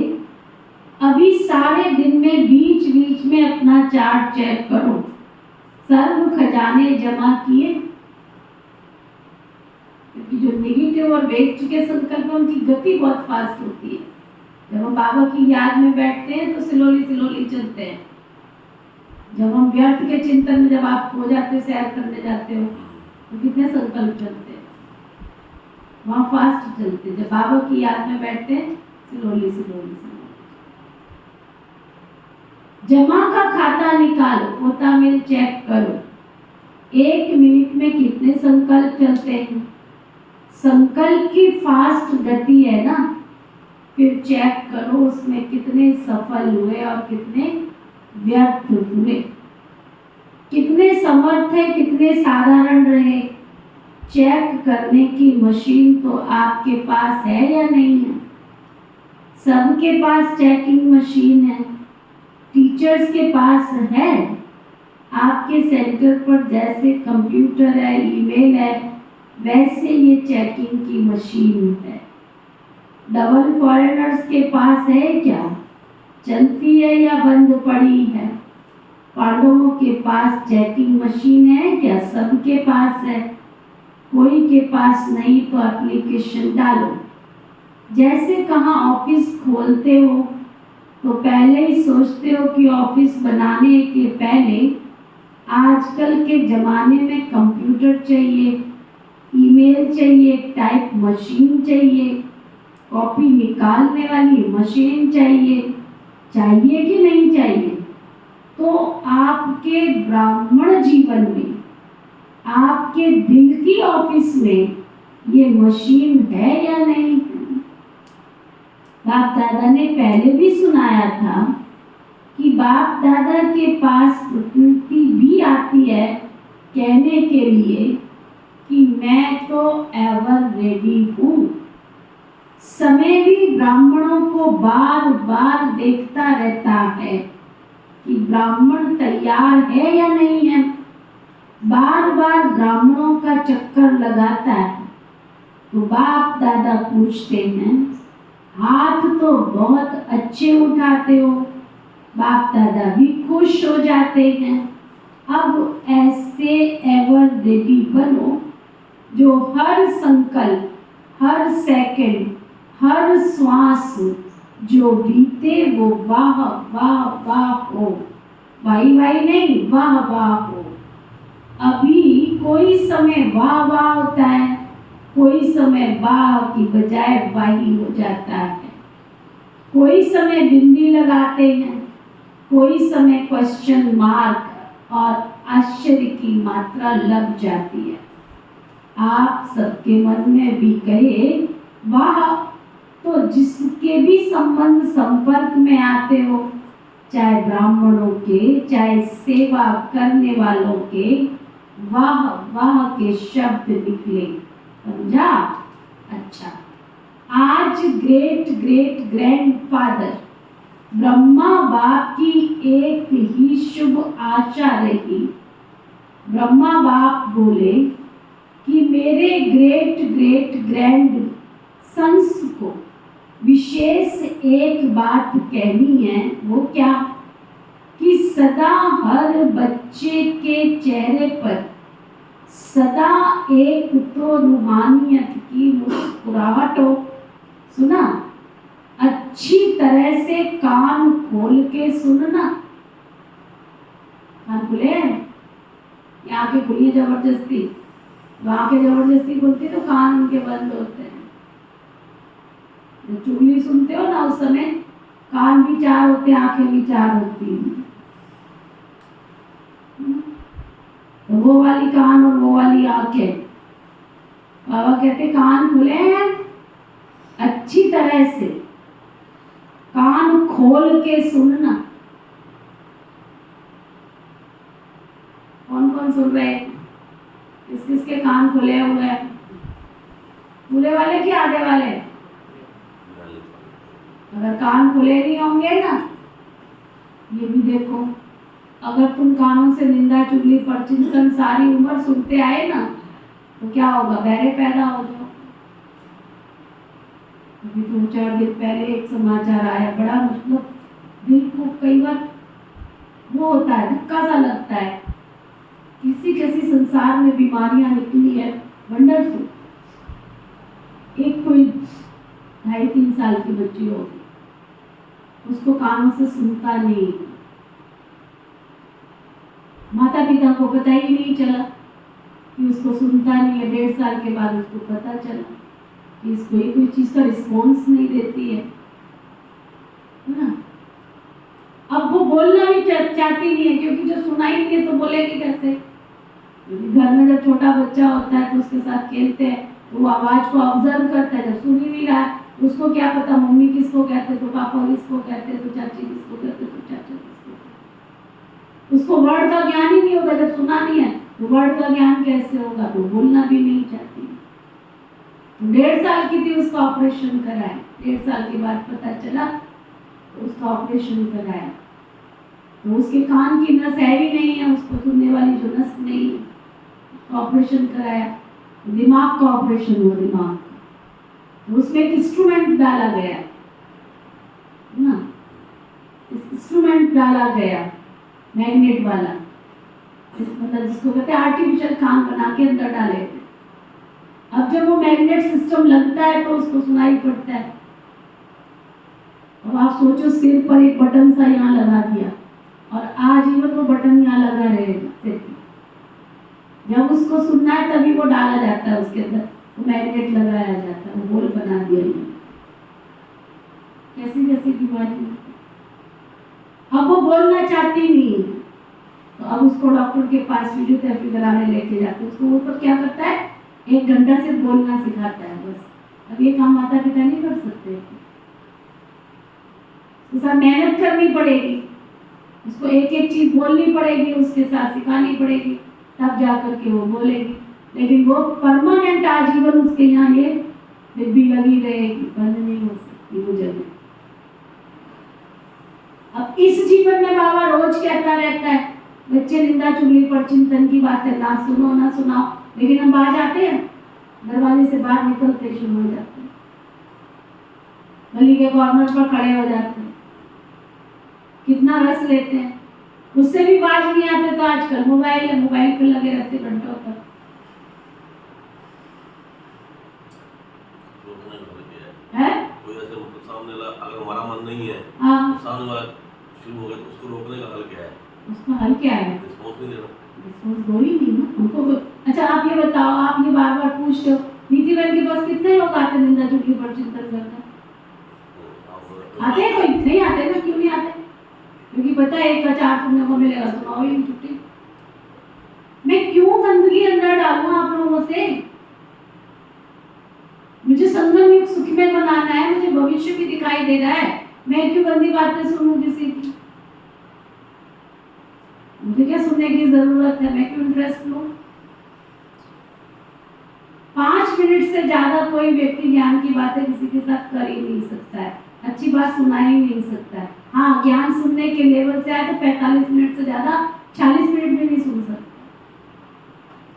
अभी सारे दिन में बीच बीच में अपना चार्ट चेक करो, सर्व खजाने जमा किए। क्योंकि जो नेगेटिव और वेस्ट के संकल्प हैं उनकी गति बहुत फास्ट होती है। जब हम बाबा की याद में बैठते हैं तो स्लोली स्लोली चलते हैं। जब हम व्यर्थ के चिंतन में जब आप हो जाते, सैर करने जाते हो, तो कितने संकल्प चलते हैं, वहाँ फास्ट चलते हैं। जब बाबा की याद में बैठते हैं स्लोली स्लोली स्लोली। जमा का खाता निकालो, पोता मेल चेक करो। 1 मिनट में कितने संकल्प चलते हैं। संकल्प की फास्ट गति है ना, फिर चेक करो उसमें कितने सफल हुए और कितने व्यर्थ हुए, कितने समर्थ है, कितने साधारण रहे। चेक करने की मशीन तो आपके पास है या नहीं है। सबके पास चेकिंग मशीन है, टीचर्स के पास है। आपके सेंटर पर जैसे कंप्यूटर है, ईमेल है, वैसे ये चेकिंग की मशीन है। डबल फॉरेनर्स के पास है क्या, चलती है या बंद पड़ी है। पांडवों के पास चेकिंग मशीन है क्या, सबके पास है। कोई के पास नहीं तो एप्लीकेशन डालो। जैसे कहाँ ऑफिस खोलते हो तो पहले ही सोचते हो कि ऑफिस बनाने के पहले आजकल के ज़माने में कंप्यूटर चाहिए, ईमेल चाहिए, टाइप मशीन चाहिए, कॉपी निकालने वाली मशीन चाहिए, चाहिए कि नहीं चाहिए? तो आपके ब्राह्मण जीवन में, आपके दिल की ऑफिस में ये मशीन है या नहीं है? बाप दादा ने पहले भी सुनाया था कि बाप दादा के पास प्रकृति भी आती है कहने के लिए कि मैं तो एवर रेडी हूँ। समय भी ब्राह्मणों को बार बार देखता रहता है कि ब्राह्मण तैयार है या नहीं है। बार बार ब्राह्मणों का चक्कर लगाता है तो बाप दादा पूछते हैं, हाथ तो बहुत अच्छे उठाते हो। बाप दादा भी खुश हो जाते हैं। अब ऐसे एवर रेडी बनो जो हर संकल्प, हर सेकंड, हर श्वास जो बीते वो वाह वाह वाह हो, वाई वाई नहीं, वाह वाह हो। अभी कोई समय वाह वाह होता है, कोई समय वाह की बजाय वाही हो जाता है। कोई समय बिंदी लगाते हैं, कोई समय क्वेश्चन मार्क और आश्चर्य की मात्रा लग जाती है। आप सबके मन में भी कहे वाह, तो जिसके भी संबंध संपर्क में आते हो, चाहे ब्राह्मणों के, चाहे सेवा करने वालों के, वाह वाह के शब्द निकले। समझा? अच्छा, आज ग्रेट ग्रेट ग्रैंडफादर ब्रह्मा बाप की एक ही शुभ आशा रही। ब्रह्मा बाप बोले कि मेरे ग्रेट ग्रेट ग्रैंड सन्स को विशेष एक बात कहनी है। वो क्या? कि सदा हर बच्चे के चेहरे पर सदा एक तो रूहानियत की मुस्कुराहट हो। सुना? अच्छी तरह से कान खोल के सुनना। कान खुले हैं? आंखें खुली जबरदस्ती, आंखें जबरदस्ती खुलती तो कान उनके बंद होते हैं। जब चुगली सुनते हो ना, उस समय कान भी चार होते हैं, आंखें भी चार होती हैं। तो वो वाली कान और वो वाली आंखें, बाबा कहते कान खुले हैं, अच्छी तरह से कान खोल के सुनना। कौन कौन सुन रहे हैं? किस किस के कान खुले हुए हैं? पूरे वाले कि आधे वाले? अगर कान खुले नहीं होंगे ना, ये भी देखो, अगर तुम कानों से निंदा चुगली परचिंतन सारी उम्र सुनते आए ना, तो क्या होगा? बहरे पैदा हो जाओ। अभी 2-4 दिन पहले एक समाचार आया, बड़ा मतलब दिल को कई बार वो होता है, धक्का सा लगता है। किसी किसी संसार में बीमारियां निकली है, वंडरफुल। एक कोई 2.5-3 साल की बच्ची होगी, उसको कानों से सुनता नहीं, माता पिता को पता ही नहीं चला कि उसको सुनता नहीं है। 1.5 साल के बाद उसको पता चला कि इसको ये कोई चीज का रिस्पॉन्स नहीं देती है ना। अब वो बोलना भी चाहती नहीं है, क्योंकि जो सुना ही नहीं है तो बोलेगी कैसे? क्योंकि घर में जब छोटा बच्चा होता है तो उसके साथ खेलते हैं, वो आवाज को ऑब्जर्व करता है। जब सुन ही नहीं रहा, उसको क्या पता मम्मी किसको कहते तो पापा किसको कहते तो चाची किसको कहते तो चाचा किसको कहते। उसको वर्ड का ज्ञान ही नहीं होगा। जब सुना नहीं है तो वर्ड का ज्ञान कैसे होगा? तो बोलना भी नहीं चाहती। 1.5 साल की थी, उसका ऑपरेशन कराया। 1.5 साल के बाद पता चला तो उसका ऑपरेशन कराया। तो उसके कान की नस है ही नहीं है, उसको सुनने वाली जो नस नहीं, उसका ऑपरेशन कराया। दिमाग का ऑपरेशन हुआ, दिमाग तो उसमें एक इंस्ट्रूमेंट डाला गया ना, इंस्ट्रूमेंट डाला गया मैग्नेट वाला, मतलब जिसको कहते हैं आर्टिफिशियल कान बना के अंदर डाले। अब जब वो मैग्नेट सिस्टम लगता है तो उसको सुनाई पड़ता है। अब आप सोचो, सिर पर एक बटन सा यहाँ लगा दिया और आजीवन वो बटन यहाँ लगा रहेगा सिर पे। जब उसको सुनना है तभी वो डाला जाता है उसके अंदर, वो मैग्नेट लगाया जाता है, वो होल बना दिया इन्होंने। कैसी कैसी बीमारी। अब वो बोलना चाहती नहीं, तो अब उसको डॉक्टर के पास फिजियोथेरेपी कराने लेके जाते हैं। उसको वो तो क्या करता है, 1 घंटा सिर्फ बोलना सिखाता है बस। अब ये काम माता पिता नहीं कर सकते, उसके साथ मेहनत करनी पड़ेगी, उसको एक एक चीज बोलनी पड़ेगी, उसके साथ सिखानी पड़ेगी, तब जाकर के वो बोलेगी। लेकिन वो परमानेंट आजीवन उसके यहाँ ये डिब्बी लगी रहेगी, बंद नहीं हो सकती वो जगह। अब इस जीवन में बाबा रोज कहता रहता है, बच्चे निंदा चुगली पर चिंतन की बातें ना सुनो ना सुनाओ, लेकिन हम बाहर जाते हैं, दरवाजे से बाहर निकलते शुरू हो जाते हैं, गली के कॉर्नर पर खड़े हो जाते हैं, कितना रस लेते हैं, उससे भी बाज नहीं आते। तो आजकल मोबाइल है, मोबाइल पे लगे रहते घंटों तक। रोकने का हल क्या है? है कोई ऐसे मतलब सामने वाला अगर हमारा मन नहीं है, हाँ, तो सामने वाला शुरू हो गया, तो उसको रोकने का हल क्या है? उसका हल क्या है? रिस्पॉन्स नहीं देना। रिस्पॉन्स दो ही नहीं ना उनको। अच्छा आप ये बताओ, आप ये बार बार पूछते हो, नीति बहन के पास कितने लोग आते हैं निंदा चुगली पर चिंतन करने? आते हैं कोई? नहीं आते ना, क्यों नहीं आते? क्योंकि पता है एक का 4 सुनने को मिलेगा, सुनाओ ही छुट्टी। मैं क्यों गंदगी अंदर डालूं आप लोगों से? मुझे संगम युग सुख में बनाना है, मुझे भविष्य भी दिखाई दे रहा है, मैं क्यों गंदी बातें सुनूं किसी की? मुझे क्या सुनने की जरूरत है, मैं क्यों इंटरेस्ट लूं? 5 मिनट से ज्यादा कोई व्यक्ति ज्ञान की बातें किसी के साथ कर ही नहीं सकता है, अच्छी बात सुना ही नहीं सकता है। हाँ, ज्ञान सुनने के लेवल से आए तो 45 मिनट से ज्यादा 40 मिनट भी नहीं सुन सकता,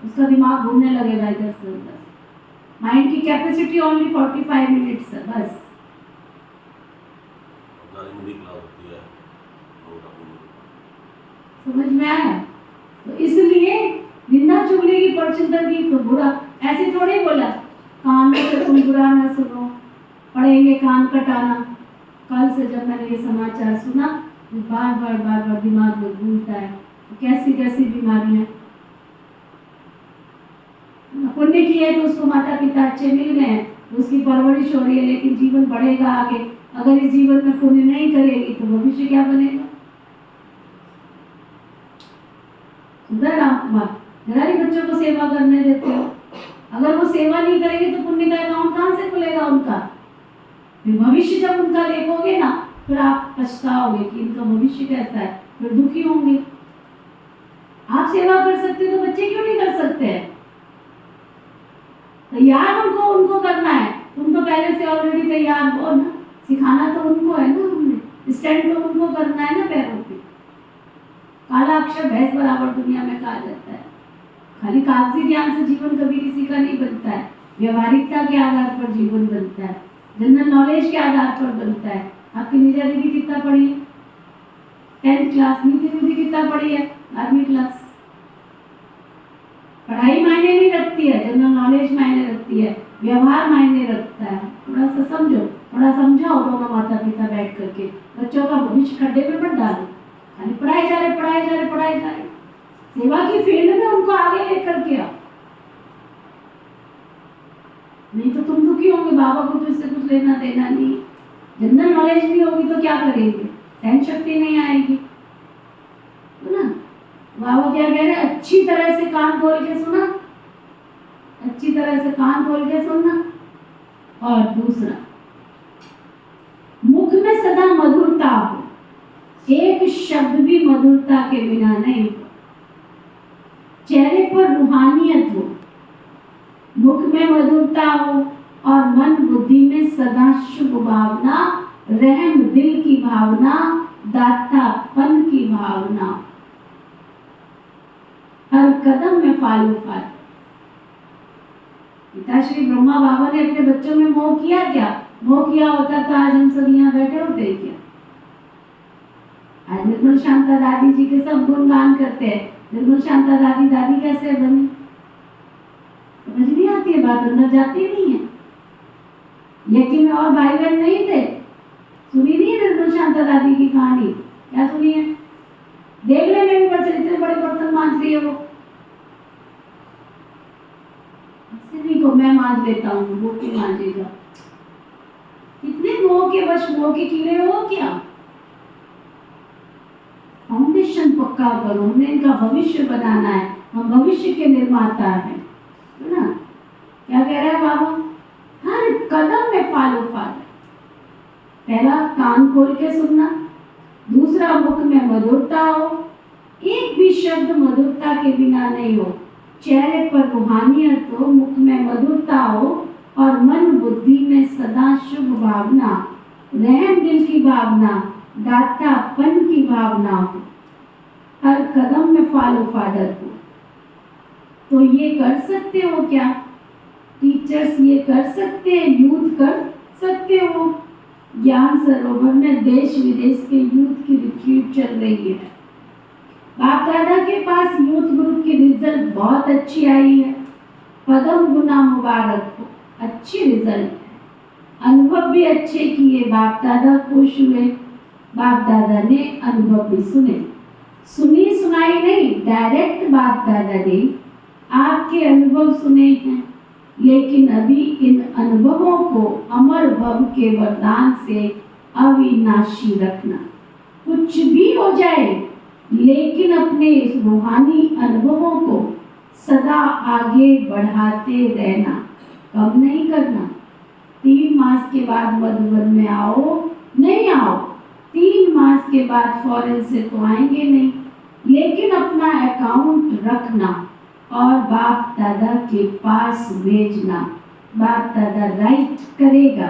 उसका दिमाग घूमने लगेगा इधर से उधर। माइंड की कैपेसिटी ओनली 45 मिनट्स है बस। समझ में आया? तो इसलिए निंदा चुगली की परचिंतन की तो बुरा, ऐसे थोड़ी बोला कान में से तुम बुरा न सुनो, पढ़ेंगे कान कटाना। कल से जब मैंने ये समाचार सुना तो बार बार दिमाग में घूमता है, कैसी कैसी बीमारियां। पुण्य किया है तो उसको माता पिता अच्छे मिल गए हैं, उसकी परवरिश हो रही है, लेकिन जीवन बढ़ेगा आगे। अगर इस जीवन में पुण्य नहीं करेगी तो भविष्य क्या बनेगा? राम कुमार, जरा ही बच्चों को सेवा करने देते हो, अगर वो सेवा नहीं करेंगे तो पुण्य का अकाउंट कहाँ से खुलेगा उनका? फिर भविष्य जब उनका देखोगे ना, फिर आप पछताओगे कि इनका भविष्य कैसा है, फिर दुखी होंगे। आप सेवा कर सकते तो बच्चे क्यों नहीं कर सकते हैं? तैयार उनको करना है, तुम तो पहले से ऑलरेडी तैयार हो ना, सिखाना तो उनको है ना, हमने स्टैंड तो उनको करना है ना पैरों पे। काला अक्षर भैंस बराबर दुनिया में कहा जाता है। खाली कागजी ज्ञान से जीवन कभी किसी का नहीं बनता है, व्यवहारिकता के आधार पर जीवन बनता है, जनरल नॉलेज के आधार पर बनता है। आपकी निजा दीदी कितना पढ़ी है? 10th class. नीति दीदी कितना पढ़ी है? 12वीं क्लास। पढ़ाई मायने नहीं रखती है, जनरल नॉलेज मायने रखती है, व्यवहार मायने रखता है। थोड़ा सा समझो, थोड़ा समझाओ दोनों माता पिता बैठ करके, बच्चों का भविष्य खड्डे में मत डालो। खाली पढ़ाई जा रहे। सेवा की फील्ड में उनको आगे लेकर के आओ, नहीं तो तुम दुखी होंगे। बाबा को तो इससे कुछ लेना देना नहीं, जनरल नॉलेज नहीं होगी तो क्या करेंगे? सहन शक्ति नहीं आएगी, है ना? बाबा क्या कह रहे हैं? अच्छी तरह से कान खोल के सुना, अच्छी तरह से कान खोल के सुनना। और दूसरा, मुख में सदा मधुरता हो, एक शब्द भी मधुरता के बिना नहीं हो। चेहरे पर रूहानियत हो, मुख में मधुरता हो और मन बुद्धि में सदा शुभ भावना, रहम दिल की भावना, दातापन की भावना, हर कदम में फालू फाल। पिताश्री ब्रह्मा बाबा ने अपने बच्चों में मोह किया क्या? मोह किया होता तो आज हम सब यहाँ बैठे होते क्या? आज निर्मल शांता दादी जी के सब गुणगान करते हैं। निर्मल शांता दादी कैसे बनी? समझ नहीं आती है बात, अंदर जाती नहीं है। यज्ञ में और भाई बहन नहीं थे, सुनी नहीं है निर्मल शांता दादी की कहानी? क्या सुनी है? देखने में भी बच्चे इतने बड़े बर्तन मांझ रही है वो, मैं मांझ लेता हूँ, वो क्यों मांझेगा? कितने मोह के वश, मोह के कीड़े हो क्या? फाउंडेशन पक्का करो, हमने इनका भविष्य बनाना है, हम भविष्य के निर्माता हैं, है ना? क्या कह रहा है बाबा? हर कदम में फॉलो फादर। पहला, कान खोल के सुनना। दूसरा, मुख में मधुरता हो, एक भी शब्द मधुरता के बिना नहीं हो। चेहरे पर रूहानियत हो, मुख में मधुरता हो और मन बुद्धि में सदा शुभ भावना, रहम दिल की भावना, दातापन की भावना हो। हर कदम में फॉलो फादर हो। तो ये कर सकते हो क्या? टीचर्स ये कर सकते हैं, यूथ कर सकते हो। ज्ञान सरोवर में देश विदेश के यूथ की रिट्रीट चल रही है। बाप दादा के पास यूथ ग्रुप की रिजल्ट बहुत अच्छी आई है। पदम गुना मुबारक हो, अच्छी रिजल्ट है। अनुभव भी अच्छे किए, बाप दादा खुश हुए। बाप दादा ने अनुभव भी सुने, सुनी सुनाई नहीं, डायरेक्ट बाप दादा ने आपके अनुभव सुने हैं। लेकिन अभी इन अनुभवों को अमर भव के वरदान से अविनाशी रखना। कुछ भी हो जाए, लेकिन अपने इस रूहानी अनुभवों को सदा आगे बढ़ाते रहना, कम नहीं करना। 3 मास के बाद मधुबन में आओ, नहीं आओ, 3 मास के बाद फॉरेन से तो आएंगे नहीं, लेकिन अपना अकाउंट रखना और बाप दादा के पास भेजना। बाप दादा राइट करेगा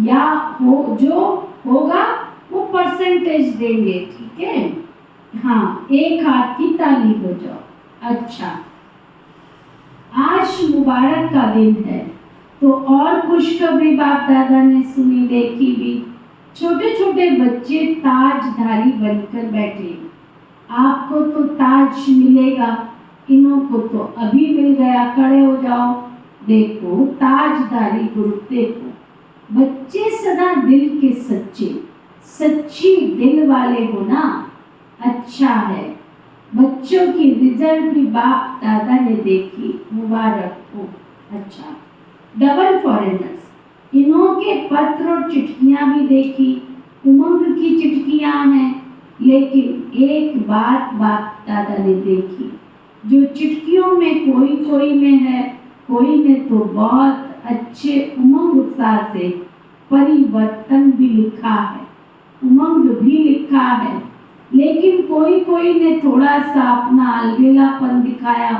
या हो जो होगा वो परसेंटेज देंगे, ठीक है? हाँ, एक हाथ की ताली हो जाओ। अच्छा, आज मुबारक का दिन है, तो और खुशखबरी बाप दादा ने सुनी देखी भी। छोटे छोटे बच्चे ताजधारी बनकर बैठे। आपको तो ताज मिलेगा, इन्हों को तो अभी मिल गया। खड़े हो जाओ, देखो ताजधारी ग्रुप देखो। बच्चे सदा दिल के सच्चे, सच्ची दिल वाले हो ना, अच्छा है। बच्चों की रिजल्ट भी बाप दादा ने देखी, मुबारक हो। अच्छा, डबल फॉरेनर्स, इन्हों के पत्र और चिट्ठियां भी देखी। उमंग की चिट्ठियां हैं, लेकिन एक बात बाप दादा ने देखी, जो चिट्ठियों में कोई कोई में है, कोई में तो बहुत अच्छे उमंग उत्साह से परिवर्तन भी लिखा है, उमंग भी लिखा है। लेकिन कोई कोई ने थोड़ा सा अपना अलबेलापन दिखाया।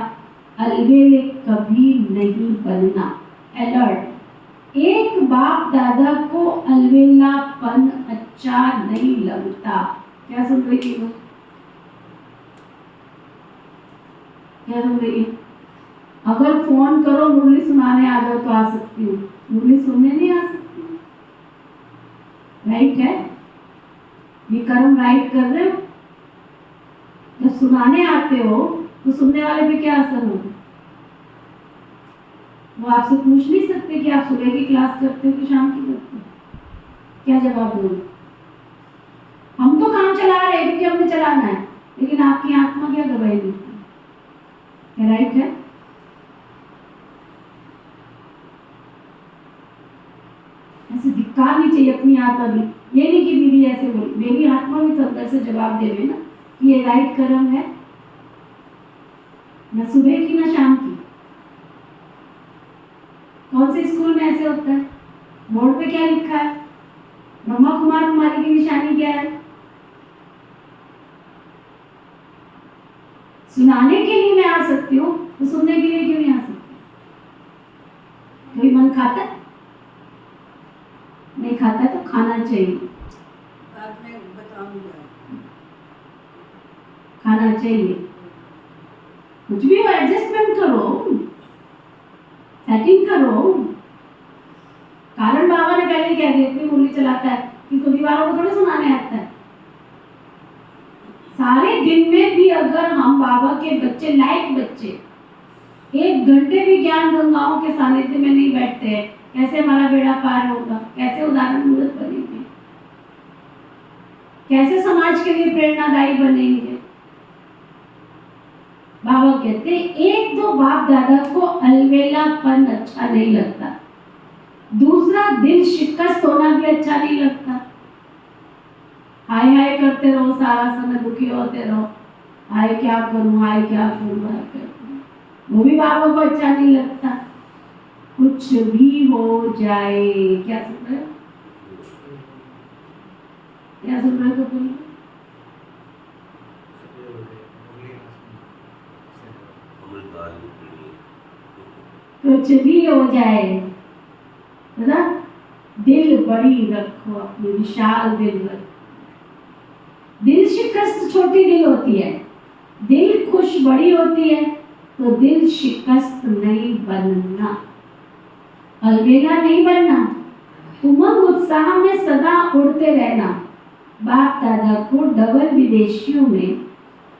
अलबेले कभी नहीं बनना, अलर्ट। एक बाप दादा को अलबेलापन अच्छा नहीं लगता। क्या सुन रही हो? क्या सुन रही है? अगर फोन करो मुरली सुनाने आ जाओ तो आ सकती हूँ, मुरली सुनने नहीं आ सकती। राइट है? ये कर्म राइट कर रहे हो। जब सुनाने आते हो तो सुनने वाले पे क्या असर होगा? वो आपसे पूछ नहीं सकते कि आप सुबह की क्लास करते हो कि शाम की करते हो। क्या जवाब दोगे? हम तो काम चला रहे हैं क्योंकि हमने चलाना है, लेकिन आपकी आत्मा क्या गवाही देती है? राइट है? ऐसे धिक्कार नहीं चाहिए अपनी आत्मा भी। ये नहीं कि दीदी ऐसे बोली, मेरी आत्मा भी तो अंदर से जवाब देवे ना कि ये राइट कर्म है, न सुबह की न शाम की। कौन से स्कूल में ऐसे होता है? बोर्ड पे क्या लिखा है? ब्रह्मा कुमार कुमारी की निशानी क्या है? सुनाने के लिए मैं आ सकती हूँ, तो सुनने के लिए क्यों नहीं आ सकती? कोई मन खाता है? नहीं खाता है तो खाना चाहिए, खाना चाहिए। कुछ भी हो, एडजस्टमेंट करो, सेटिंग करो। कारण बाबा ने पहले कह दिया कि मुरली चलाता है कि तो दीवारों को थोड़ा सुनाने आता है। सारे दिन में भी अगर हम बाबा के बच्चे, लायक बच्चे, 1 घंटे भी ज्ञान गंगाओं के सानिध्य में नहीं बैठते हैं, कैसे हमारा बेड़ा पार होगा? कैसे उदाहरण मूर्त बनेंगे? कैसे समाज के लिए प्रेरणादायी बनेंगे? बाबा कहते एक दो बाप दादा को अलवेलापन अच्छा नहीं लगता, दूसरा दिल शिकस्त होना भी अच्छा नहीं लगता। हाय हाय करते रहो, सारा समय दुखी होते रहो, हाय क्या करूं, हाय क्या करूं, हाय क्या करूं, वो भी बाबा को अच्छा नहीं लगता। कुछ भी हो जाए, क्या सुन रहे हो, क्या सुन रहे हो, तो बोलो। कुछ भी हो जाए, है ना, दिल बड़ी रखो, अपनी विशाल दिल रखो। दिल शिकस्त छोटी दिल होती है, दिल खुश बड़ी होती है, तो दिल शिकस्त नहीं बनना, अलबेला नहीं बनना, उमंग उत्साह में सदा उड़ते रहना। बाप दादा को डबल विदेशियों में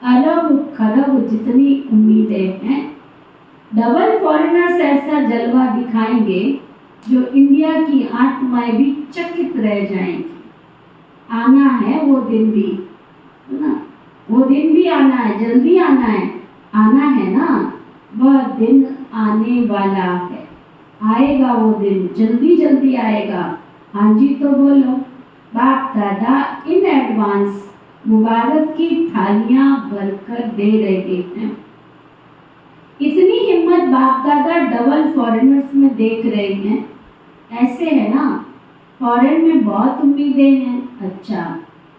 अरब खरब जितनी उम्मीदें हैं, डबल फॉरेनर्स ऐसा जलवा दिखाएंगे जो इंडिया की आत्माएं भी चकित रह जाएंगी। आना है वो दिन भी, है ना, वो दिन भी आना है, जल्दी आना है ना, वह दिन आने वाला है, आएगा वो दिन, जल्दी जल्दी आएगा। हाँ जी तो बोलो। बाप दादा इन एडवांस मुबारक की थालियां भरकर दे रहे हैं। इतनी हिम्मत बाप दादा डबल फॉरेनर्स में देख रहे हैं, ऐसे है ना, फॉरेन में बहुत उम्मीदें हैं, अच्छा,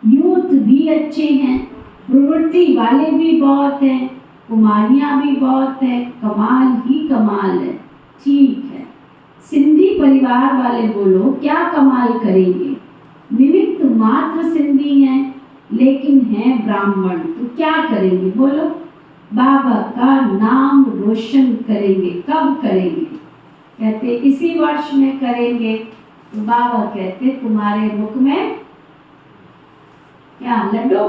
यूथ भी अच्छे हैं, प्रवृत्ति वाले भी बहुत हैं, कुमारियां भी बहुत है, कमाल ही कमाल है। ठीक है, सिंधी परिवार वाले बोलो क्या कमाल करेंगे, निमित्त मात्र सिंधी हैं लेकिन हैं ब्राह्मण, तो क्या करेंगे बोलो, बाबा का नाम रोशन करेंगे। कब करेंगे, कहते इसी वर्ष में करेंगे। तो बाबा कहते तुम्हारे मुख में क्या लड्डू,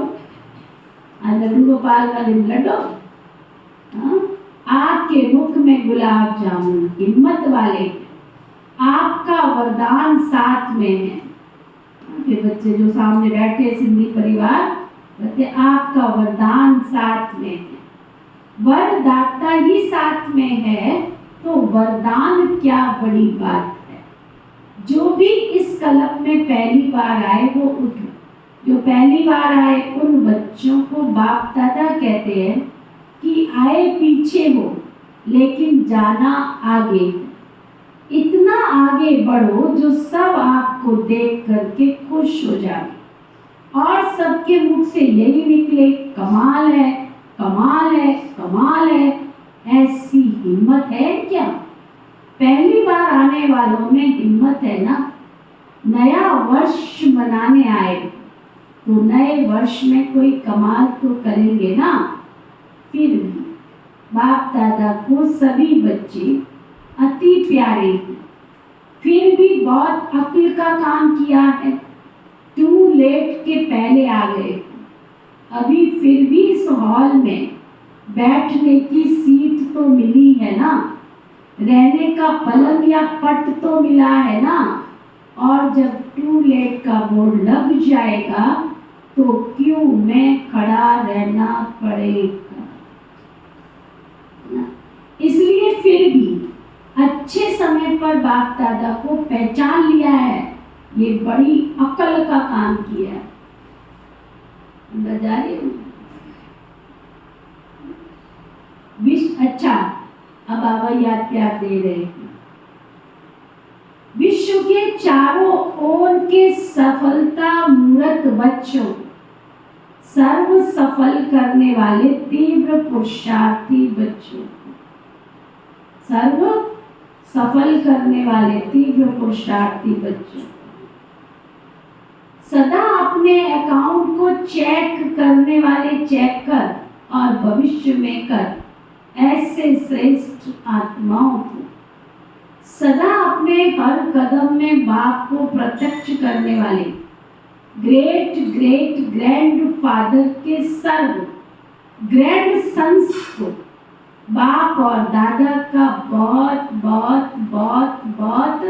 लड्डू गोपाल का दिन लड्डू, आपके मुख में गुलाब जामुन, हिम्मत वाले, आपका वरदान साथ में है। के बच्चे जो सामने बैठे सिंधी परिवार कहते आपका वरदान साथ में है, वरदाता ही साथ में है, तो वरदान क्या बड़ी बात है। जो भी इस कल्प में पहली बार आए वो उठो, जो पहली बार आए उन बच्चों को बाप दादा कहते हैं कि आए पीछे हो लेकिन जाना आगे है। इतना आगे बढ़ो जो सब आपको देख करके खुश हो जाए और सबके मुख से यही निकले कमाल है, कमाल है, कमाल है। ऐसी हिम्मत है क्या? पहली बार आने वालों में हिम्मत है ना। नया वर्ष मनाने आए तो नए वर्ष में कोई कमाल तो करेंगे ना। फिर भी बाप दादा को सभी बच्चे अति प्यारे हैं, फिर भी बहुत अक्ल का काम किया है। टू लेट के पहले आ गए, अभी फिर भी इस हॉल में बैठने की सीट तो मिली है ना, रहने का पलंग या पट तो मिला है ना। और जब टू लेट का बोर्ड लग जाएगा तो क्यों में खड़ा रहना पड़ेगा। इसलिए फिर भी अच्छे समय पर बाप दादा को पहचान लिया है, ये बड़ी अकल का काम किया है। अंदर जा रही हूँ। अच्छा, अब बाबा याद प्यार दे रहे हैं। विश्व के चारों ओर के सफलता मूर्त बच्चों, सर्व सफल करने वाले तीव्र पुरुषार्थी बच्चों, सर्व सफल करने वाले तीव्र पुरुषार्थी बच्चों, सदा अपने अकाउंट को चेक करने वाले चेकर और भविष्य में कर ऐसे श्रेष्ठ आत्माओं को, सदा अपने हर कदम में बाप को प्रत्यक्ष करने वाले ग्रेट ग्रेट ग्रैंड फादर के सर्व ग्रैंड सन्स को बाप और दादा का बहुत बहुत बहुत बहुत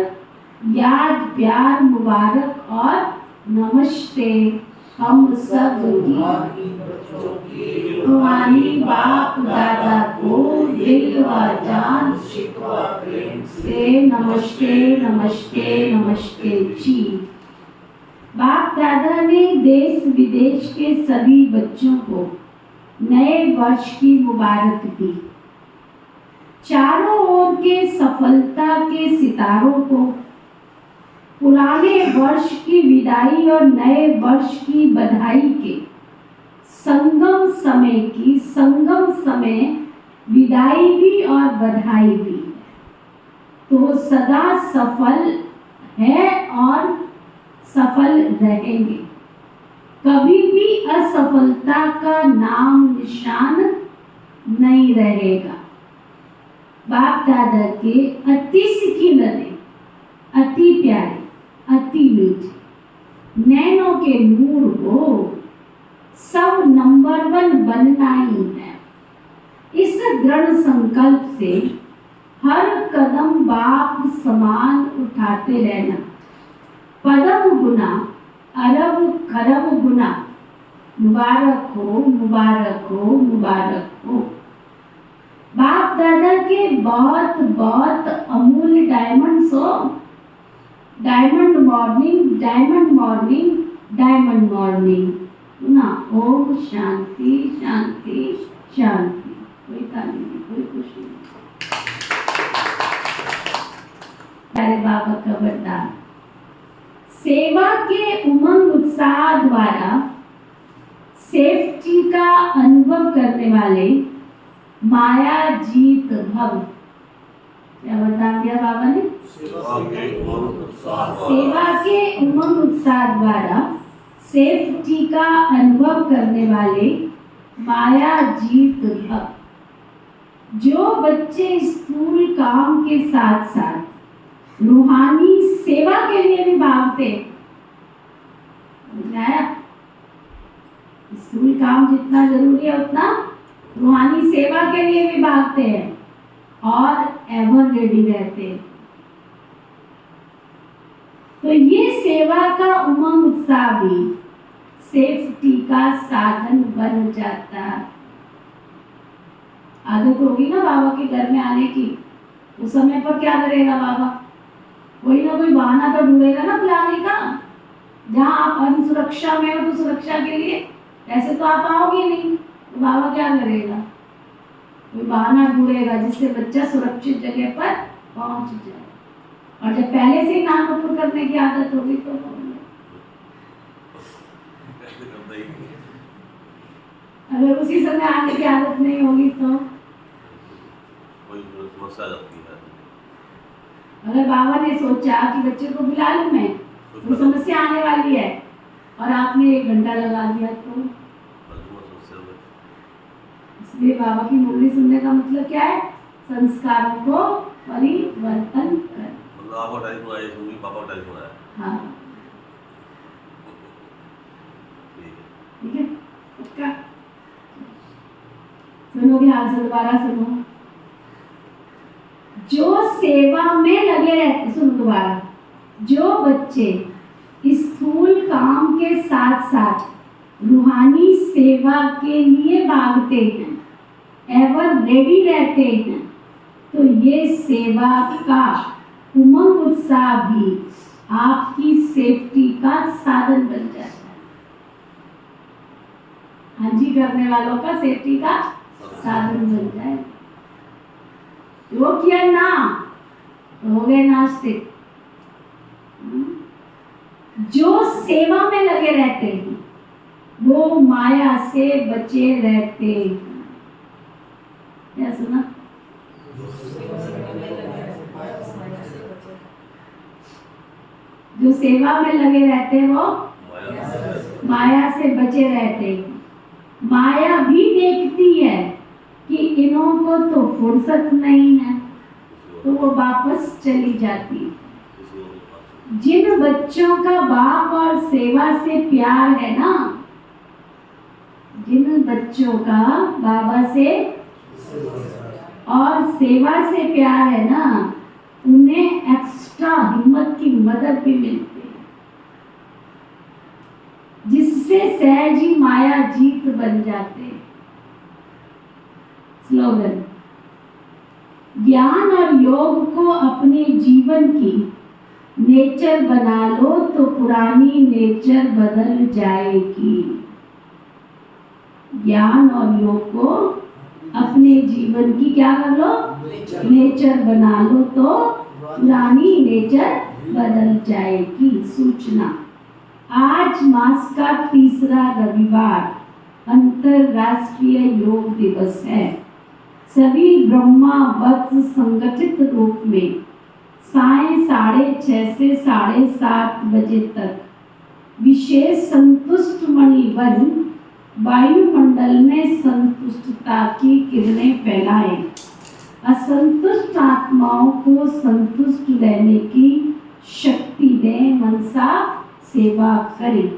याद प्यार मुबारक और नमस्ते। हम सब की रूहानी बाप दादा को दिल व जान से नमस्ते नमस्ते नमस्ते जी। बाप दादा ने देश विदेश के सभी बच्चों को नए वर्ष की मुबारक दी। चारों ओर के सफलता के सितारों को पुराने वर्ष की विदाई और नए वर्ष की बधाई के संगम समय विदाई भी और बधाई भी है। तो सदा सफल है और सफल रहेंगे। कभी भी असफलता का नाम निशान नहीं रहेगा। बाप दादा के अति सिकिलने, अति प्यारे, अति मीठे नैनों के नूर हो, सब नंबर 1 बनना ही है। इस दृढ़ संकल्प से हर कदम बाप समान उठाते रहना। पदम गुना अरब खरब गुना मुबारक हो, मुबारक हो, मुबारक हो। बाप दादा के बहुत बहुत अमूल्य डायमंड्स हो। Diamond morning, diamond morning, diamond morning ना। ओम शांति शांति शांति। कोई ताली नहीं, कोई खुशी नहीं। अरे बाबा का वरदान। सेवा के उमंग उत्साह द्वारा सेफ्टी का अनुभव करने वाले माया जीत भव। क्या बता दिया बाबा ने? सेवा के उमंग उत्साह द्वारा सेफ्टी का अनुभव करने वाले माया जीत भव। जो बच्चे स्थूल काम के साथ साथ रूहानी सेवा के लिए भी भागते, स्थूल काम जितना जरूरी है उतना रूहानी सेवा के लिए भी भागते हैं और एवर रेडी रहते हैं। तो ये सेवा का उमंग उत्साह भी सेफ्टी का साधन बन जाता। आदत होगी ना बाबा के घर में आने की, उस समय पर क्या करेगा बाबा? कोई ना कोई बहाना तो ढूंढेगा ना बुलाने का। जहाँ आप अनसुरक्षा में हो तो सुरक्षा के लिए, ऐसे तो आप आओगे नहीं, तो बाबा क्या करेगा? कोई बहाना ढूंढेगा जिससे बच्चा सुरक्षित जगह पर पहुंच जाए। और जब पहले से ही नाम ऊपर करने की आदत होगी तो अगर उसी समय आने की आदत नहीं होगी तो कोई समस्या आ जाती है। अगर बाबा ने सोचा कि बच्चे को बुला लूं मैं, तो समस्या आने वाली है और आपने 1 घंटा लगा दिया तो इसलिए बाबा की मुरली सुनने का मतलब क्या है? संस्कारों को परिवर्तन कर। मतलब आपका टाइम सुनाया, सुनी पापा का टाइम सुनाया। हाँ ठीक है, पक्का सुनोगे? हाथ से दोबारा सुनो। जो सेवा में लगे रहते, सुनो दोबारा। जो बच्चे स्थूल काम के साथ साथ रूहानी सेवा के लिए भागते हैं, एवर रेडी रहते हैं, तो ये सेवा का उमंग उत्साह भी आपकी सेफ्टी का साधन बन जाता है। हाँ जी, करने वालों का सेफ्टी का साधन बन जाए। वो किया ना तो हो गए नास्तिक। जो सेवा में लगे रहते हैं वो माया से बचे रहते हैं। क्या सुना? जो सेवा में लगे रहते हैं वो माया से बचे रहते हैं। माया भी देखती है कि इन्हों को तो फुर्सत नहीं है, तो वो वापस चली जाती है। जिन बच्चों का बाप और सेवा से प्यार है ना, जिन बच्चों का बाबा से और सेवा से प्यार है ना, उन्हें एक्स्ट्रा हिम्मत की मदद भी मिलती है, जिससे सहज ही माया जीत बन जाते। स्लोगन, ज्ञान और योग को अपने जीवन की नेचर बना लो तो पुरानी नेचर बदल जाएगी। ज्ञान और योग को अपने जीवन की क्या कर लो, नेचर बना लो तो पुरानी नेचर बदल जाएगी। सूचना, आज मास का तीसरा रविवार अंतरराष्ट्रीय योग दिवस है। सभी ब्रह्मा वत्स संगठित रूप में साय 6:30 से 7:30 बजे तक विशेष संतुष्ट मणिवन वायुमंडल में संतुष्टता की किरणें फैलाएं। असंतुष्ट आत्माओं को संतुष्ट रहने की शक्ति दें, मनसा सेवा करें।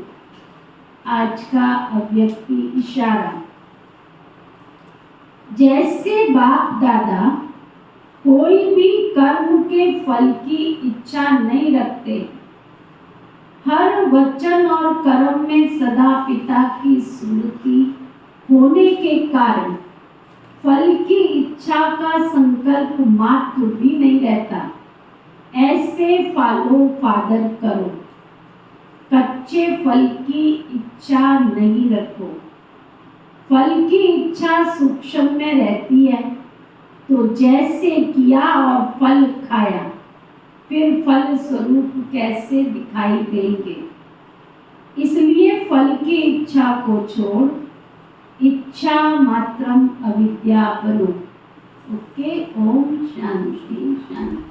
आज का अव्यक्ति इशारा, जैसे बाप दादा कोई भी कर्म के फल की इच्छा नहीं रखते, हर वचन और कर्म में सदा पिता की स्मृति होने के कारण फल की इच्छा का संकल्प मात्र भी नहीं रहता। ऐसे फॉलो फादर करो, कच्चे फल की इच्छा नहीं रखो। फल की इच्छा सूक्ष्म में रहती है, तो जैसे किया और फल खाया, फिर फल स्वरूप कैसे दिखाई देंगे। इसलिए फल की इच्छा को छोड़ इच्छा मात्रम अविद्या बनो। ओके, ओम शांति शांति।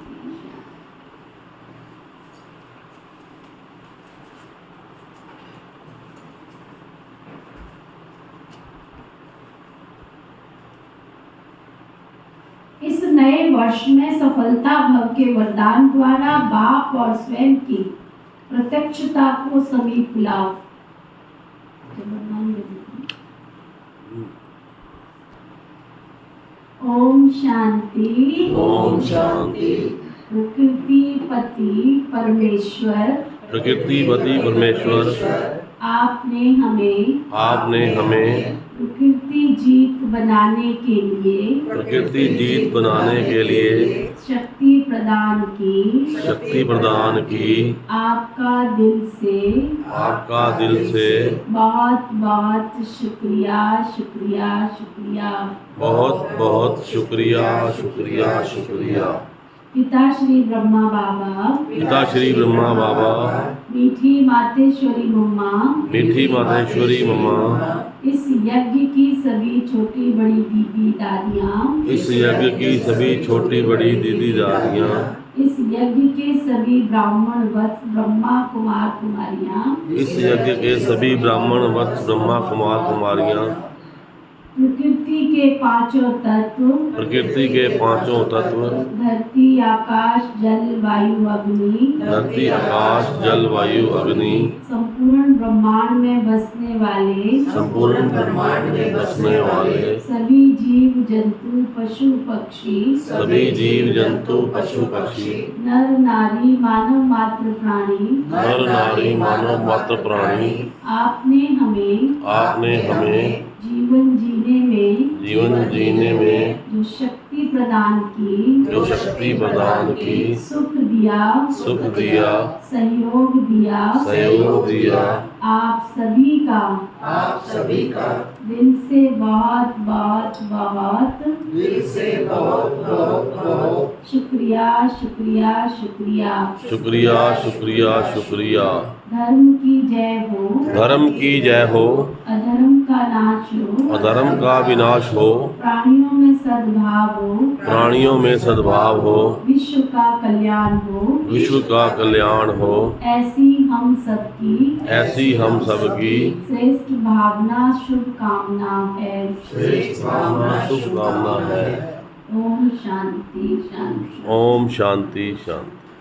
इस नए वर्ष में सफलता भव के वरदान द्वारा बाप और स्वयं की प्रत्यक्षता को समीप लाओ। ओम शांति। ओम शांति। प्रकृतिपति परमेश्वर, प्रकृतिपति परमेश्वर, आपने हमें प्रकृति जीत बनाने के लिए शक्ति प्रदान की। आपका दिल से बहुत बहुत शुक्रिया शुक्रिया शुक्रिया। बहुत शुक्रिया शुक्रिया। पिता श्री ब्रह्मा बाबा, मीठी मातेश्वरी मम्मा, इस यज्ञ की सभी छोटी बड़ी दीदी दादियाँ, इस यज्ञ के सभी ब्राह्मण वत्स ब्रह्मा कुमार कुमारियाँ, प्रकृति के पांचों तत्व, धरती आकाश जल वायु अग्नि, संपूर्ण ब्रह्मांड में बसने वाले सभी जीव जंतु पशु पक्षी, नर नारी मानव मात्र प्राणी, आपने हमें जीवन जीने में जो शक्ति प्रदान की, सुख दिया, सहयोग दिया, आप सभी का दिल से बहुत शुक्रिया। धर्म की जय हो, अधर्म का विनाश हो, प्राणियों में सद्भाव हो, विश्व का कल्याण हो। ऐसी हम सबकी श्रेष्ठ भावना शुभकामना है। ओम शांति शांति।